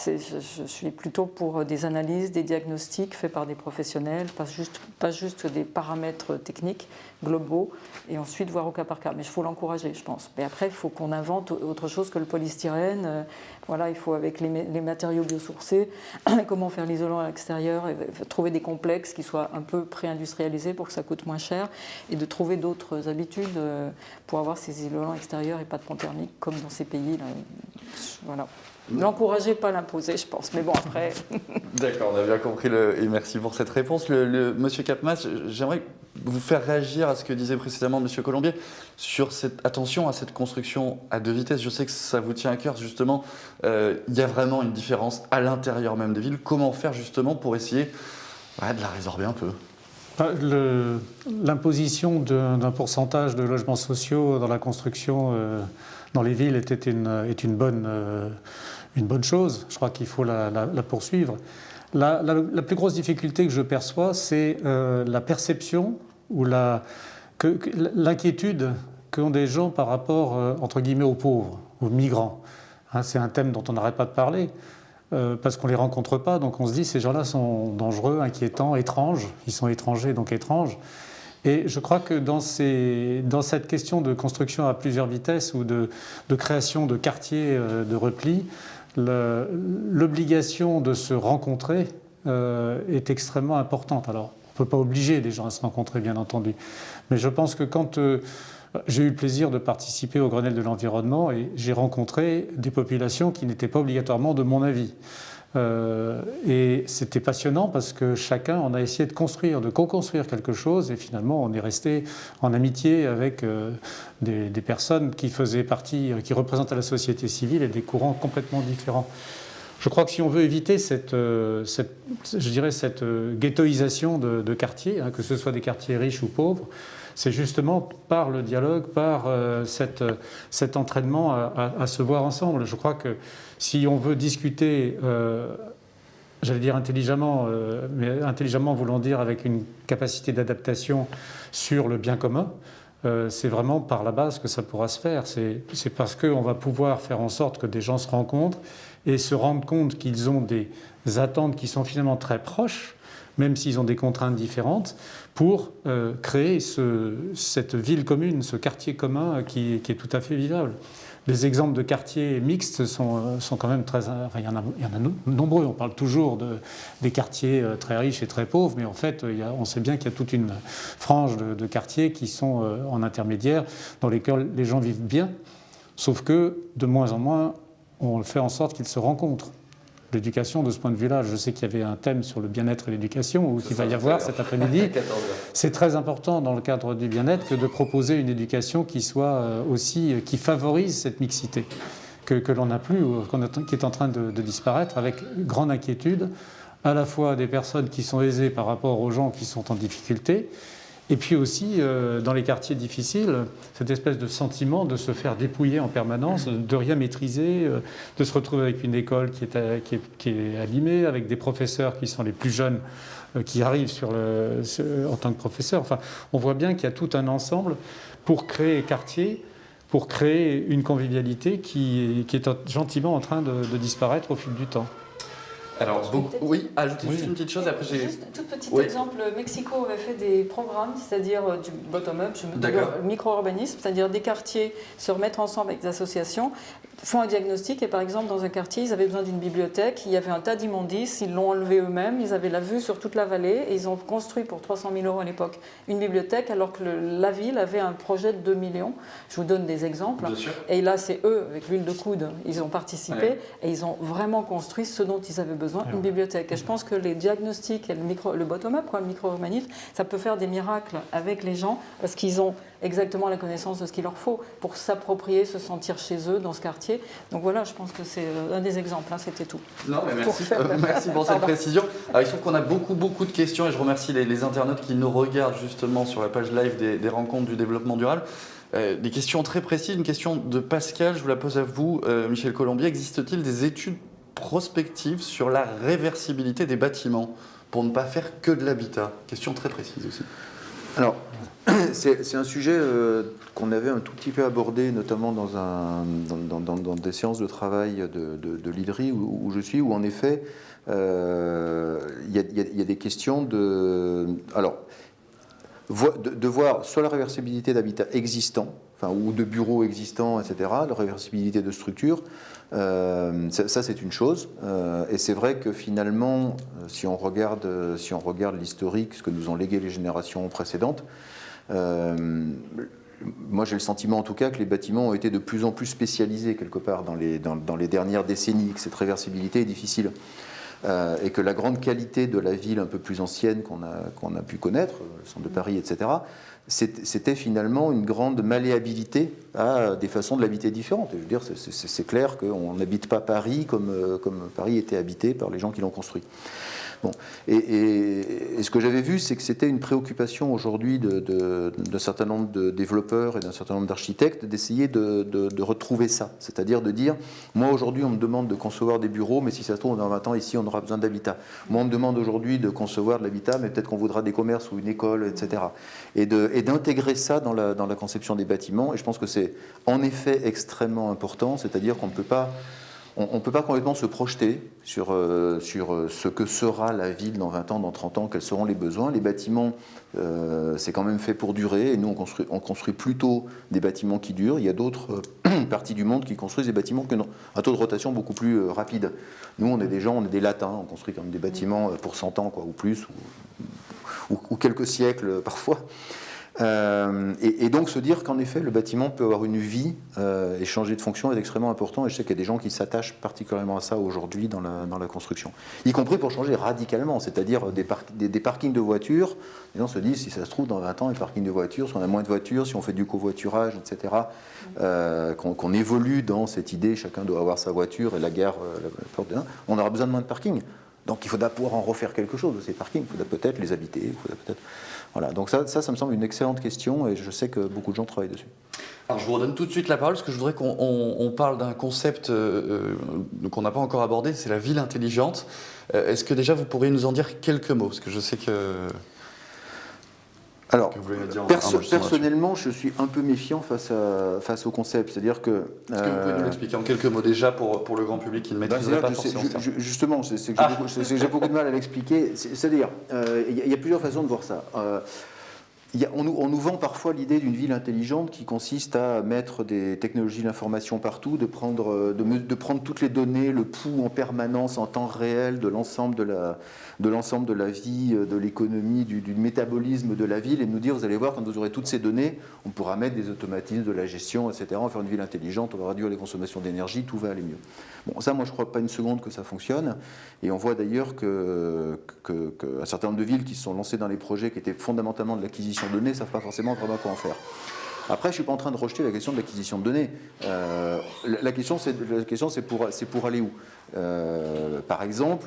je suis plutôt pour des analyses, des diagnostics faits par des professionnels, pas juste des paramètres techniques globaux, et ensuite voir au cas par cas. Mais il faut l'encourager, je pense. Mais après, il faut qu'on invente autre chose que le polystyrène. Voilà, il faut, avec les matériaux biosourcés, comment faire l'isolant à l'extérieur, et trouver des complexes qui soient un peu pré-industrialisés pour que ça coûte moins cher, et de trouver d'autres habitudes pour avoir ces isolants extérieurs et pas de pont thermique, comme dans ces pays-là. Voilà. L'encourager, pas l'imposer, je pense. Mais bon, après... D'accord, on a bien compris et merci pour cette réponse. Monsieur Capmas, j'aimerais vous faire réagir à ce que disait précédemment Monsieur Colombier sur cette attention à cette construction à deux vitesses. Je sais que ça vous tient à cœur, justement. Il y a vraiment une différence à l'intérieur même des villes. Comment faire, justement, pour essayer de la résorber un peu? L'imposition d'un pourcentage de logements sociaux dans la construction dans les villes est une bonne chose. Je crois qu'il faut la poursuivre. La plus grosse difficulté que je perçois, c'est la perception ou l'inquiétude qu'ont des gens par rapport, entre guillemets, aux pauvres, aux migrants. C'est un thème dont on n'arrête pas de parler. Parce qu'on ne les rencontre pas, donc on se dit ces gens-là sont dangereux, inquiétants, étranges, ils sont étrangers, donc étranges. Et je crois que dans cette question de construction à plusieurs vitesses ou de création de quartiers de repli, l'obligation de se rencontrer est extrêmement importante. Alors, on ne peut pas obliger les gens à se rencontrer, bien entendu, mais je pense que quand... j'ai eu le plaisir de participer au Grenelle de l'environnement et j'ai rencontré des populations qui n'étaient pas obligatoirement de mon avis. Et c'était passionnant parce que chacun en a essayé de co-construire quelque chose et finalement on est resté en amitié avec des personnes qui faisaient partie, qui représentaient la société civile et des courants complètement différents. Je crois que si on veut éviter cette ghettoisation de quartiers, que ce soit des quartiers riches ou pauvres, c'est justement par le dialogue, par cet entraînement à se voir ensemble. Je crois que si on veut discuter, j'allais dire intelligemment, mais intelligemment voulant dire avec une capacité d'adaptation sur le bien commun, c'est vraiment par la base que ça pourra se faire. C'est parce qu'on va pouvoir faire en sorte que des gens se rencontrent et se rendent compte qu'ils ont des attentes qui sont finalement très proches, même s'ils ont des contraintes différentes, pour créer cette ville commune, ce quartier commun qui est tout à fait vivable. Les exemples de quartiers mixtes sont quand même très... Enfin, il y en a nombreux. On parle toujours des quartiers très riches et très pauvres, mais en fait, on sait bien qu'il y a toute une frange de quartiers qui sont en intermédiaire, dans lesquels les gens vivent bien, sauf que, de moins en moins, on fait en sorte qu'ils se rencontrent. L'éducation, de ce point de vue-là, je sais qu'il y avait un thème sur le bien-être et l'éducation, ou qu'il va y avoir cet après-midi. C'est très important dans le cadre du bien-être que de proposer une éducation qui soit aussi, qui favorise cette mixité, que l'on n'a plus, ou qui est en train de disparaître, avec grande inquiétude, à la fois des personnes qui sont aisées par rapport aux gens qui sont en difficulté, et puis aussi, dans les quartiers difficiles, cette espèce de sentiment de se faire dépouiller en permanence, de rien maîtriser, de se retrouver avec une école qui est abîmée, avec des professeurs qui sont les plus jeunes qui arrivent en tant que professeurs. Enfin, on voit bien qu'il y a tout un ensemble pour créer quartier, pour créer une convivialité qui est gentiment en train de disparaître au fil du temps. Alors, oui, ajoutez Oui. juste une petite chose, après j'ai... Juste un tout petit Oui. exemple, Mexico avait fait des programmes, c'est-à-dire du bottom-up, D'accord. micro-urbanisme, c'est-à-dire des quartiers se remettre ensemble avec des associations, font un diagnostic et par exemple dans un quartier ils avaient besoin d'une bibliothèque, il y avait un tas d'immondices, ils l'ont enlevé eux-mêmes, ils avaient la vue sur toute la vallée et ils ont construit pour 300 000 € à l'époque une bibliothèque alors que la ville avait un projet de 2 millions. Je vous donne des exemples. Bien sûr. Et là c'est eux, avec l'huile de coude, ils ont participé Ouais. et ils ont vraiment construit ce dont ils avaient besoin, une bibliothèque. Et je pense que les diagnostics et le bottom-up, le micro-urbanisme, ça peut faire des miracles avec les gens parce qu'ils ont exactement la connaissance de ce qu'il leur faut pour s'approprier, se sentir chez eux dans ce quartier. Donc voilà, je pense que c'est un des exemples, hein, c'était tout. Non, mais Pour merci, faire- merci pour cette Pardon. précision. Alors, il se trouve qu'on a beaucoup de questions et je remercie les internautes qui nous regardent justement sur la page live des rencontres du développement durable. Des questions très précises. Une question de Pascal, je vous la pose à vous, Michel Colombier. Existe-t-il des études prospectives sur la réversibilité des bâtiments pour ne pas faire que de l'habitat? Question très précise aussi. Alors, c'est un sujet qu'on avait un tout petit peu abordé, notamment dans des séances de travail de l'IDRI où je suis, où en effet, il y a des questions de voir soit la réversibilité d'habitats existants, enfin, ou de bureaux existants, etc., la réversibilité de structures. Ça c'est une chose, et c'est vrai que finalement, si on regarde l'historique, ce que nous ont légué les générations précédentes, moi j'ai le sentiment en tout cas que les bâtiments ont été de plus en plus spécialisés quelque part dans les dernières décennies, que cette réversibilité est difficile. Et que la grande qualité de la ville un peu plus ancienne qu'on a pu connaître, le centre de Paris, etc., c'était finalement une grande malléabilité à des façons de l'habiter différentes. Et je veux dire, c'est clair qu'on n'habite pas Paris comme Paris était habité par les gens qui l'ont construit. Bon. Et ce que j'avais vu, c'est que c'était une préoccupation aujourd'hui d'un certain nombre de développeurs et d'un certain nombre d'architectes d'essayer de retrouver ça. C'est-à-dire de dire, moi aujourd'hui on me demande de concevoir des bureaux, mais si ça se trouve dans 20 ans ici on aura besoin d'habitat. Moi on me demande aujourd'hui de concevoir de l'habitat, mais peut-être qu'on voudra des commerces ou une école, etc. Et d'intégrer ça dans la conception des bâtiments. Et je pense que c'est en effet extrêmement important, c'est-à-dire qu'on ne peut pas... On ne peut pas complètement se projeter sur ce que sera la ville dans 20 ans, dans 30 ans, quels seront les besoins. Les bâtiments, c'est quand même fait pour durer, et nous, on construit plutôt des bâtiments qui durent. Il y a d'autres parties du monde qui construisent des bâtiments qui ont un taux de rotation beaucoup plus rapide. Nous, on est des gens, on est des latins, on construit quand même des bâtiments pour 100 ans, quoi, ou plus, ou quelques siècles parfois. Et donc se dire qu'en effet le bâtiment peut avoir une vie et changer de fonction est extrêmement important, et je sais qu'il y a des gens qui s'attachent particulièrement à ça aujourd'hui dans la construction, y compris pour changer radicalement, c'est-à-dire des parkings de voitures. Les gens se disent, si ça se trouve dans 20 ans les parkings de voitures, si on a moins de voitures, si on fait du covoiturage, etc., qu'on évolue dans cette idée chacun doit avoir sa voiture et la gare la porte de l'un, on aura besoin de moins de parkings. Donc il faudra pouvoir en refaire quelque chose de ces parkings, il faudra peut-être les habiter, il faudra peut-être... Voilà, donc ça me semble une excellente question, et je sais que beaucoup de gens travaillent dessus. Alors je vous redonne tout de suite la parole parce que je voudrais qu'on parle d'un concept qu'on n'a pas encore abordé, c'est la ville intelligente. Est-ce que déjà vous pourriez nous en dire quelques mots? Parce que je sais que... Alors, que vous voulez dire personnellement, je suis un peu méfiant face au concept. C'est-à-dire que... Est-ce que vous pouvez nous l'expliquer en quelques mots déjà pour le grand public qui ne maîtriserait pas forcément ça? Justement, c'est que j'ai beaucoup de mal à l'expliquer. C'est-à-dire, il y a plusieurs façons de voir ça. On nous vend parfois l'idée d'une ville intelligente qui consiste à mettre des technologies de l'information partout, de prendre toutes les données, le pouls en permanence, en temps réel de l'ensemble de la vie, de l'économie, du métabolisme de la ville, et de nous dire, vous allez voir, quand vous aurez toutes ces données, on pourra mettre des automatismes de la gestion, etc. On va faire une ville intelligente, on va réduire les consommations d'énergie, tout va aller mieux. Bon, ça, moi, je ne crois pas une seconde que ça fonctionne, et on voit d'ailleurs qu'un certain nombre de villes qui se sont lancées dans les projets qui étaient fondamentalement de l'acquisition de données ne savent pas forcément vraiment quoi en faire. Après, je ne suis pas en train de rejeter la question de l'acquisition de données. La question, c'est pour aller où? Par exemple,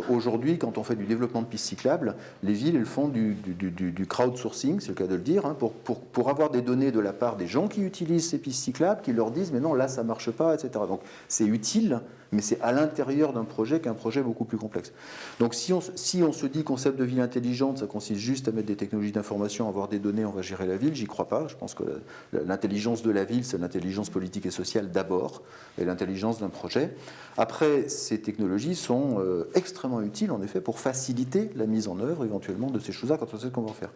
aujourd'hui, quand on fait du développement de pistes cyclables, les villes, elles font du crowdsourcing, c'est le cas de le dire, hein, pour avoir des données de la part des gens qui utilisent ces pistes cyclables, qui leur disent « mais non, là, ça ne marche pas », etc. Donc, c'est utile mais c'est à l'intérieur d'un projet qu'un projet beaucoup plus complexe. Donc si on se dit concept de ville intelligente, ça consiste juste à mettre des technologies d'information, avoir des données, on va gérer la ville, j'y crois pas. Je pense que l'intelligence de la ville, c'est l'intelligence politique et sociale d'abord, et l'intelligence d'un projet. Après, ces technologies sont extrêmement utiles, en effet, pour faciliter la mise en œuvre, éventuellement, de ces choses-là, quand on sait ce qu'on va faire.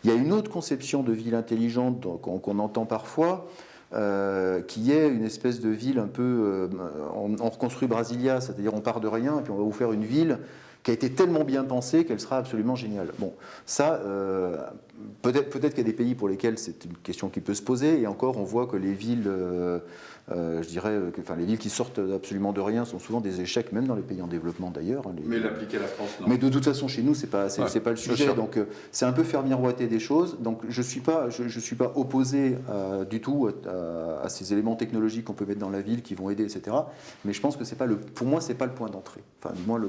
Il y a une autre conception de ville intelligente qu'on entend parfois, qui est une espèce de ville un peu... on reconstruit Brasilia, c'est-à-dire on part de rien, et puis on va vous faire une ville qui a été tellement bien pensée qu'elle sera absolument géniale. Bon, ça, peut-être qu'il y a des pays pour lesquels c'est une question qui peut se poser, et encore, on voit que les villes... je dirais que les villes qui sortent absolument de rien sont souvent des échecs, même dans les pays en développement d'ailleurs. Mais l'appliquer à la France, non. Mais de toute façon, chez nous, c'est pas le sujet. Donc, c'est un peu faire miroiter des choses. Donc, je suis pas opposé du tout à ces éléments technologiques qu'on peut mettre dans la ville qui vont aider, etc. Mais je pense que pour moi, c'est pas le point d'entrée. Enfin, du moins, le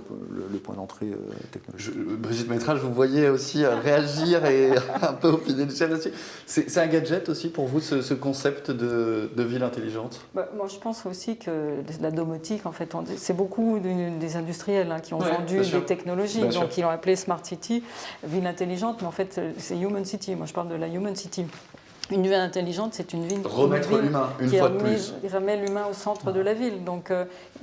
point d'entrée technologique. Brigitte Métrage, je vous voyais aussi réagir et un peu opiner le chef là-dessus. C'est un gadget aussi pour vous, ce concept de ville intelligente? Moi, je pense aussi que la domotique, en fait, c'est beaucoup des industriels qui ont vendu des technologies, donc ils l'ont appelé Smart City, ville intelligente, mais en fait, c'est Human City. Moi, je parle de la Human City. Une ville intelligente, c'est une ville qui remet l'humain au centre de la ville. Donc,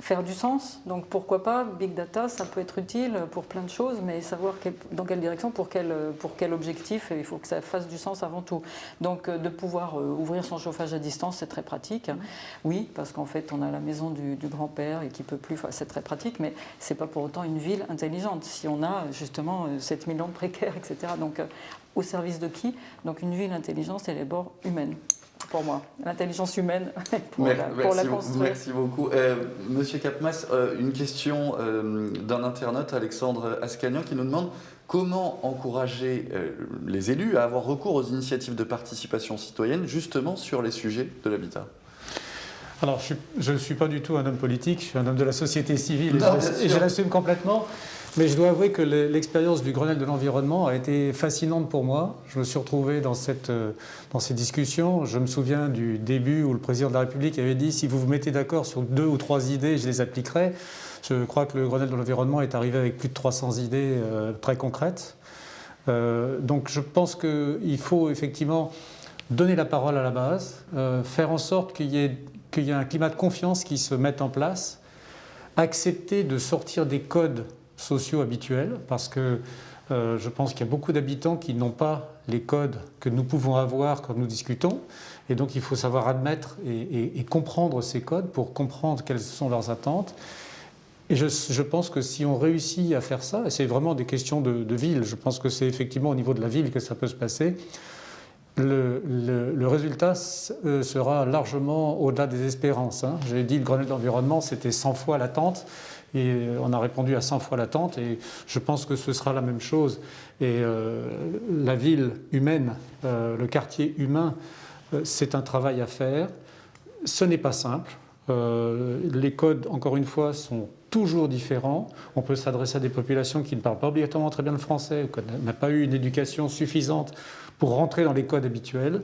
faire du sens. Donc, pourquoi pas, Big Data, ça peut être utile pour plein de choses, mais savoir dans quelle direction, pour quel objectif, il faut que ça fasse du sens avant tout. Donc, de pouvoir ouvrir son chauffage à distance, c'est très pratique. Oui, parce qu'en fait, on a la maison du grand-père et qui peut plus... c'est très pratique, mais c'est pas pour autant une ville intelligente. Si on a, justement, 7 millions de précaires, etc. Donc, au service de qui? Donc une ville intelligente, c'est d'abord humaine, pour moi. L'intelligence humaine pour la construire. Merci beaucoup. Monsieur Capmas, une question d'un internaute, Alexandre Ascagnan, qui nous demande comment encourager les élus à avoir recours aux initiatives de participation citoyenne, justement sur les sujets de l'habitat. Alors, je ne suis pas du tout un homme politique, je suis un homme de la société civile et je l'assume complètement. Mais je dois avouer que l'expérience du Grenelle de l'environnement a été fascinante pour moi. Je me suis retrouvé dans ces discussions. Je me souviens du début où le président de la République avait dit « si vous vous mettez d'accord sur 2 ou 3 idées, je les appliquerai ». Je crois que le Grenelle de l'environnement est arrivé avec plus de 300 idées très concrètes. Donc je pense qu'il faut effectivement donner la parole à la base, faire en sorte qu'il y ait un climat de confiance qui se mette en place, accepter de sortir des codes sociaux habituels, parce que je pense qu'il y a beaucoup d'habitants qui n'ont pas les codes que nous pouvons avoir quand nous discutons, et donc il faut savoir admettre et comprendre ces codes pour comprendre quelles sont leurs attentes. Et je pense que si on réussit à faire ça, et c'est vraiment des questions de ville, je pense que c'est effectivement au niveau de la ville que ça peut se passer, le résultat sera largement au-delà des espérances. J'ai dit le Grenelle de l'environnement, c'était 100 fois l'attente. Et on a répondu à 100 fois l'attente, et je pense que ce sera la même chose. Et la ville humaine, le quartier humain, c'est un travail à faire. Ce n'est pas simple. Les codes, encore une fois, sont toujours différents. On peut s'adresser à des populations qui ne parlent pas obligatoirement très bien le français, ou qui n'ont pas eu une éducation suffisante pour rentrer dans les codes habituels.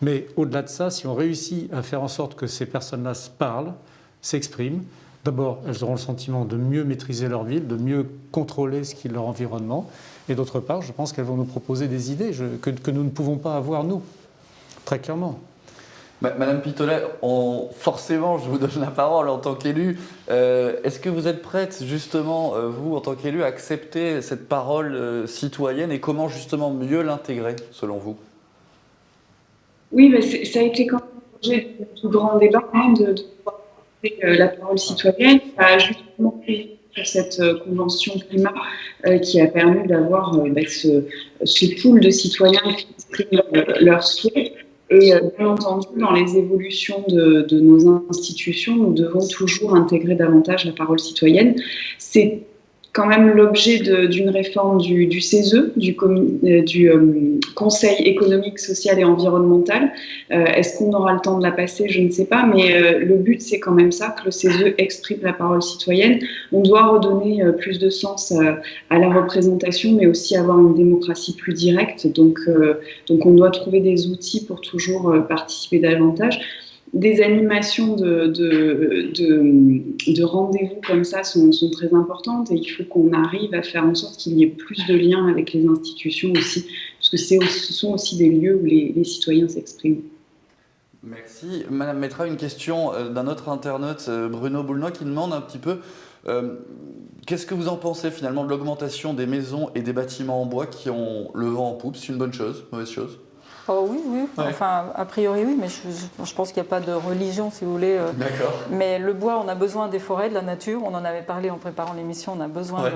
Mais au-delà de ça, si on réussit à faire en sorte que ces personnes-là se parlent, s'expriment, d'abord, elles auront le sentiment de mieux maîtriser leur ville, de mieux contrôler ce qui est leur environnement. Et d'autre part, je pense qu'elles vont nous proposer des idées que nous ne pouvons pas avoir, nous, très clairement. Madame Pitolet, forcément, je vous donne la parole en tant qu'élu. Est-ce que vous êtes prête, justement, vous, en tant qu'élu, à accepter cette parole citoyenne, et comment, justement, mieux l'intégrer, selon vous? Oui, mais ça a été quand même le plus grand débat de la parole citoyenne, a justement fait sur cette convention climat qui a permis d'avoir ce pool de citoyens qui expriment leurs souhaits. Et bien entendu, dans les évolutions de nos institutions, nous devons toujours intégrer davantage la parole citoyenne. C'est quand même l'objet d'une réforme du CESE, du Conseil économique, social et environnemental. Est-ce qu'on aura le temps de la passer? Je ne sais pas, mais le but, c'est quand même ça, que le CESE exprime la parole citoyenne. On doit redonner plus de sens à la représentation, mais aussi avoir une démocratie plus directe. Donc on doit trouver des outils pour toujours participer davantage. des animations de rendez-vous comme ça sont très importantes et il faut qu'on arrive à faire en sorte qu'il y ait plus de liens avec les institutions aussi, parce que ce sont aussi des lieux où les citoyens s'expriment. Merci. Madame Metra, une question d'un autre internaute, Bruno Boulnois, qui demande un petit peu qu'est-ce que vous en pensez finalement de l'augmentation des maisons et des bâtiments en bois qui ont le vent en poupe? C'est une bonne chose, mauvaise chose? Oh oui, oui. Ouais. Enfin, a priori, oui, mais je pense qu'il n'y a pas de religion, si vous voulez. D'accord. Mais le bois, on a besoin des forêts, de la nature. On en avait parlé en préparant l'émission. On a besoin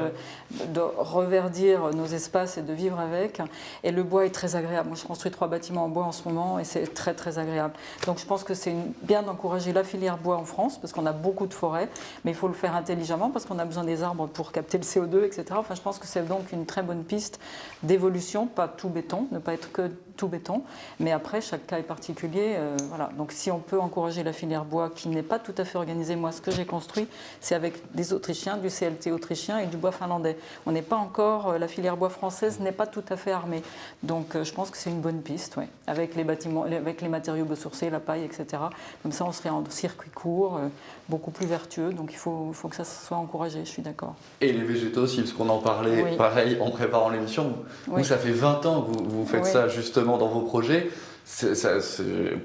de reverdir nos espaces et de vivre avec. Et le bois est très agréable. Moi, je construis 3 bâtiments en bois en ce moment et c'est très, très agréable. Donc, je pense que c'est bien d'encourager la filière bois en France parce qu'on a beaucoup de forêts, mais il faut le faire intelligemment parce qu'on a besoin des arbres pour capter le CO2, etc. Enfin, je pense que c'est donc une très bonne piste d'évolution, pas tout béton, ne pas être que tout béton, mais après chaque cas est particulier, voilà. Donc si on peut encourager la filière bois qui n'est pas tout à fait organisée, moi ce que j'ai construit c'est avec des Autrichiens, du CLT autrichien et du bois finlandais. On n'est pas encore, la filière bois française n'est pas tout à fait armée, donc je pense que c'est une bonne piste, ouais. Avec les bâtiments, avec les matériaux biosourcés, la paille, etc. Comme ça on serait en circuit court, beaucoup plus vertueux, donc il faut que ça soit encouragé, je suis d'accord. Et les végétaux aussi, parce qu'on en parlait pareil en préparant l'émission. Vous, ça fait 20 ans que vous faites ça justement dans vos projets. C'est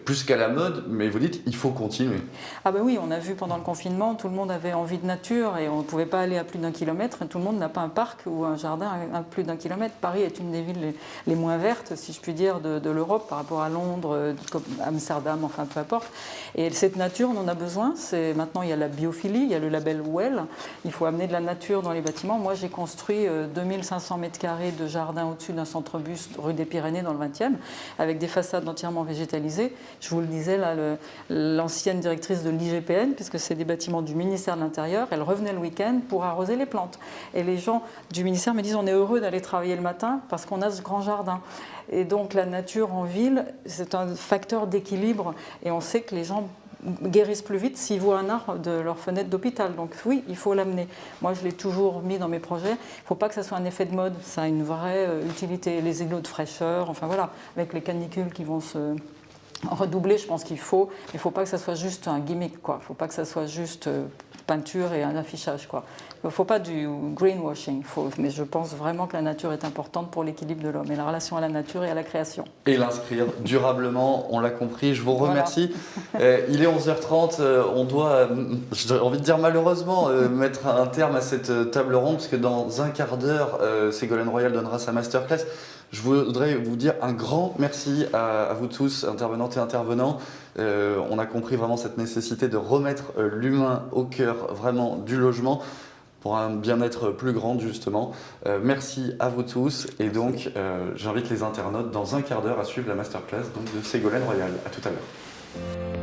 plus qu'à la mode, mais vous dites il faut continuer. Ah ben oui, on a vu pendant le confinement, tout le monde avait envie de nature et on ne pouvait pas aller à plus d'1 kilomètre. Et tout le monde n'a pas un parc ou un jardin à plus d'1 kilomètre. Paris est une des villes les moins vertes, si je puis dire, de l'Europe par rapport à Londres, Amsterdam, enfin peu importe. Et cette nature, on en a besoin. Maintenant, il y a la biophilie, il y a le label WELL. Il faut amener de la nature dans les bâtiments. Moi, j'ai construit 2500 mètres carrés de jardin au-dessus d'un centre-bus rue des Pyrénées dans le 20e, avec des façades entièrement végétalisées. Je vous le disais, là, l'ancienne directrice de l'IGPN, puisque c'est des bâtiments du ministère de l'Intérieur, elle revenait le week-end pour arroser les plantes. Et les gens du ministère me disent on est heureux d'aller travailler le matin parce qu'on a ce grand jardin. Et donc la nature en ville, c'est un facteur d'équilibre et on sait que les gens guérissent plus vite s'ils voient un arbre de leur fenêtre d'hôpital. Donc oui, il faut l'amener. Moi, je l'ai toujours mis dans mes projets. Il ne faut pas que ça soit un effet de mode. Ça a une vraie utilité. Les îlots de fraîcheur, enfin voilà, avec les canicules qui vont se redoubler, je pense qu'il faut. Mais il ne faut pas que ça soit juste un gimmick, quoi. Il ne faut pas que ça soit juste peinture et un affichage, quoi. Il ne faut pas du greenwashing, mais je pense vraiment que la nature est importante pour l'équilibre de l'homme et la relation à la nature et à la création. Et l'inscrire durablement, on l'a compris. Je vous remercie. Voilà. Il est 11h30. On doit, j'ai envie de dire malheureusement, mettre un terme à cette table ronde parce que dans un quart d'heure, Ségolène Royal donnera sa masterclass. Je voudrais vous dire un grand merci à vous tous, intervenantes et intervenants. On a compris vraiment cette nécessité de remettre l'humain au cœur vraiment du logement pour un bien-être plus grand justement. Merci à vous tous et donc j'invite les internautes dans un quart d'heure à suivre la masterclass donc, de Ségolène Royal. À tout à l'heure.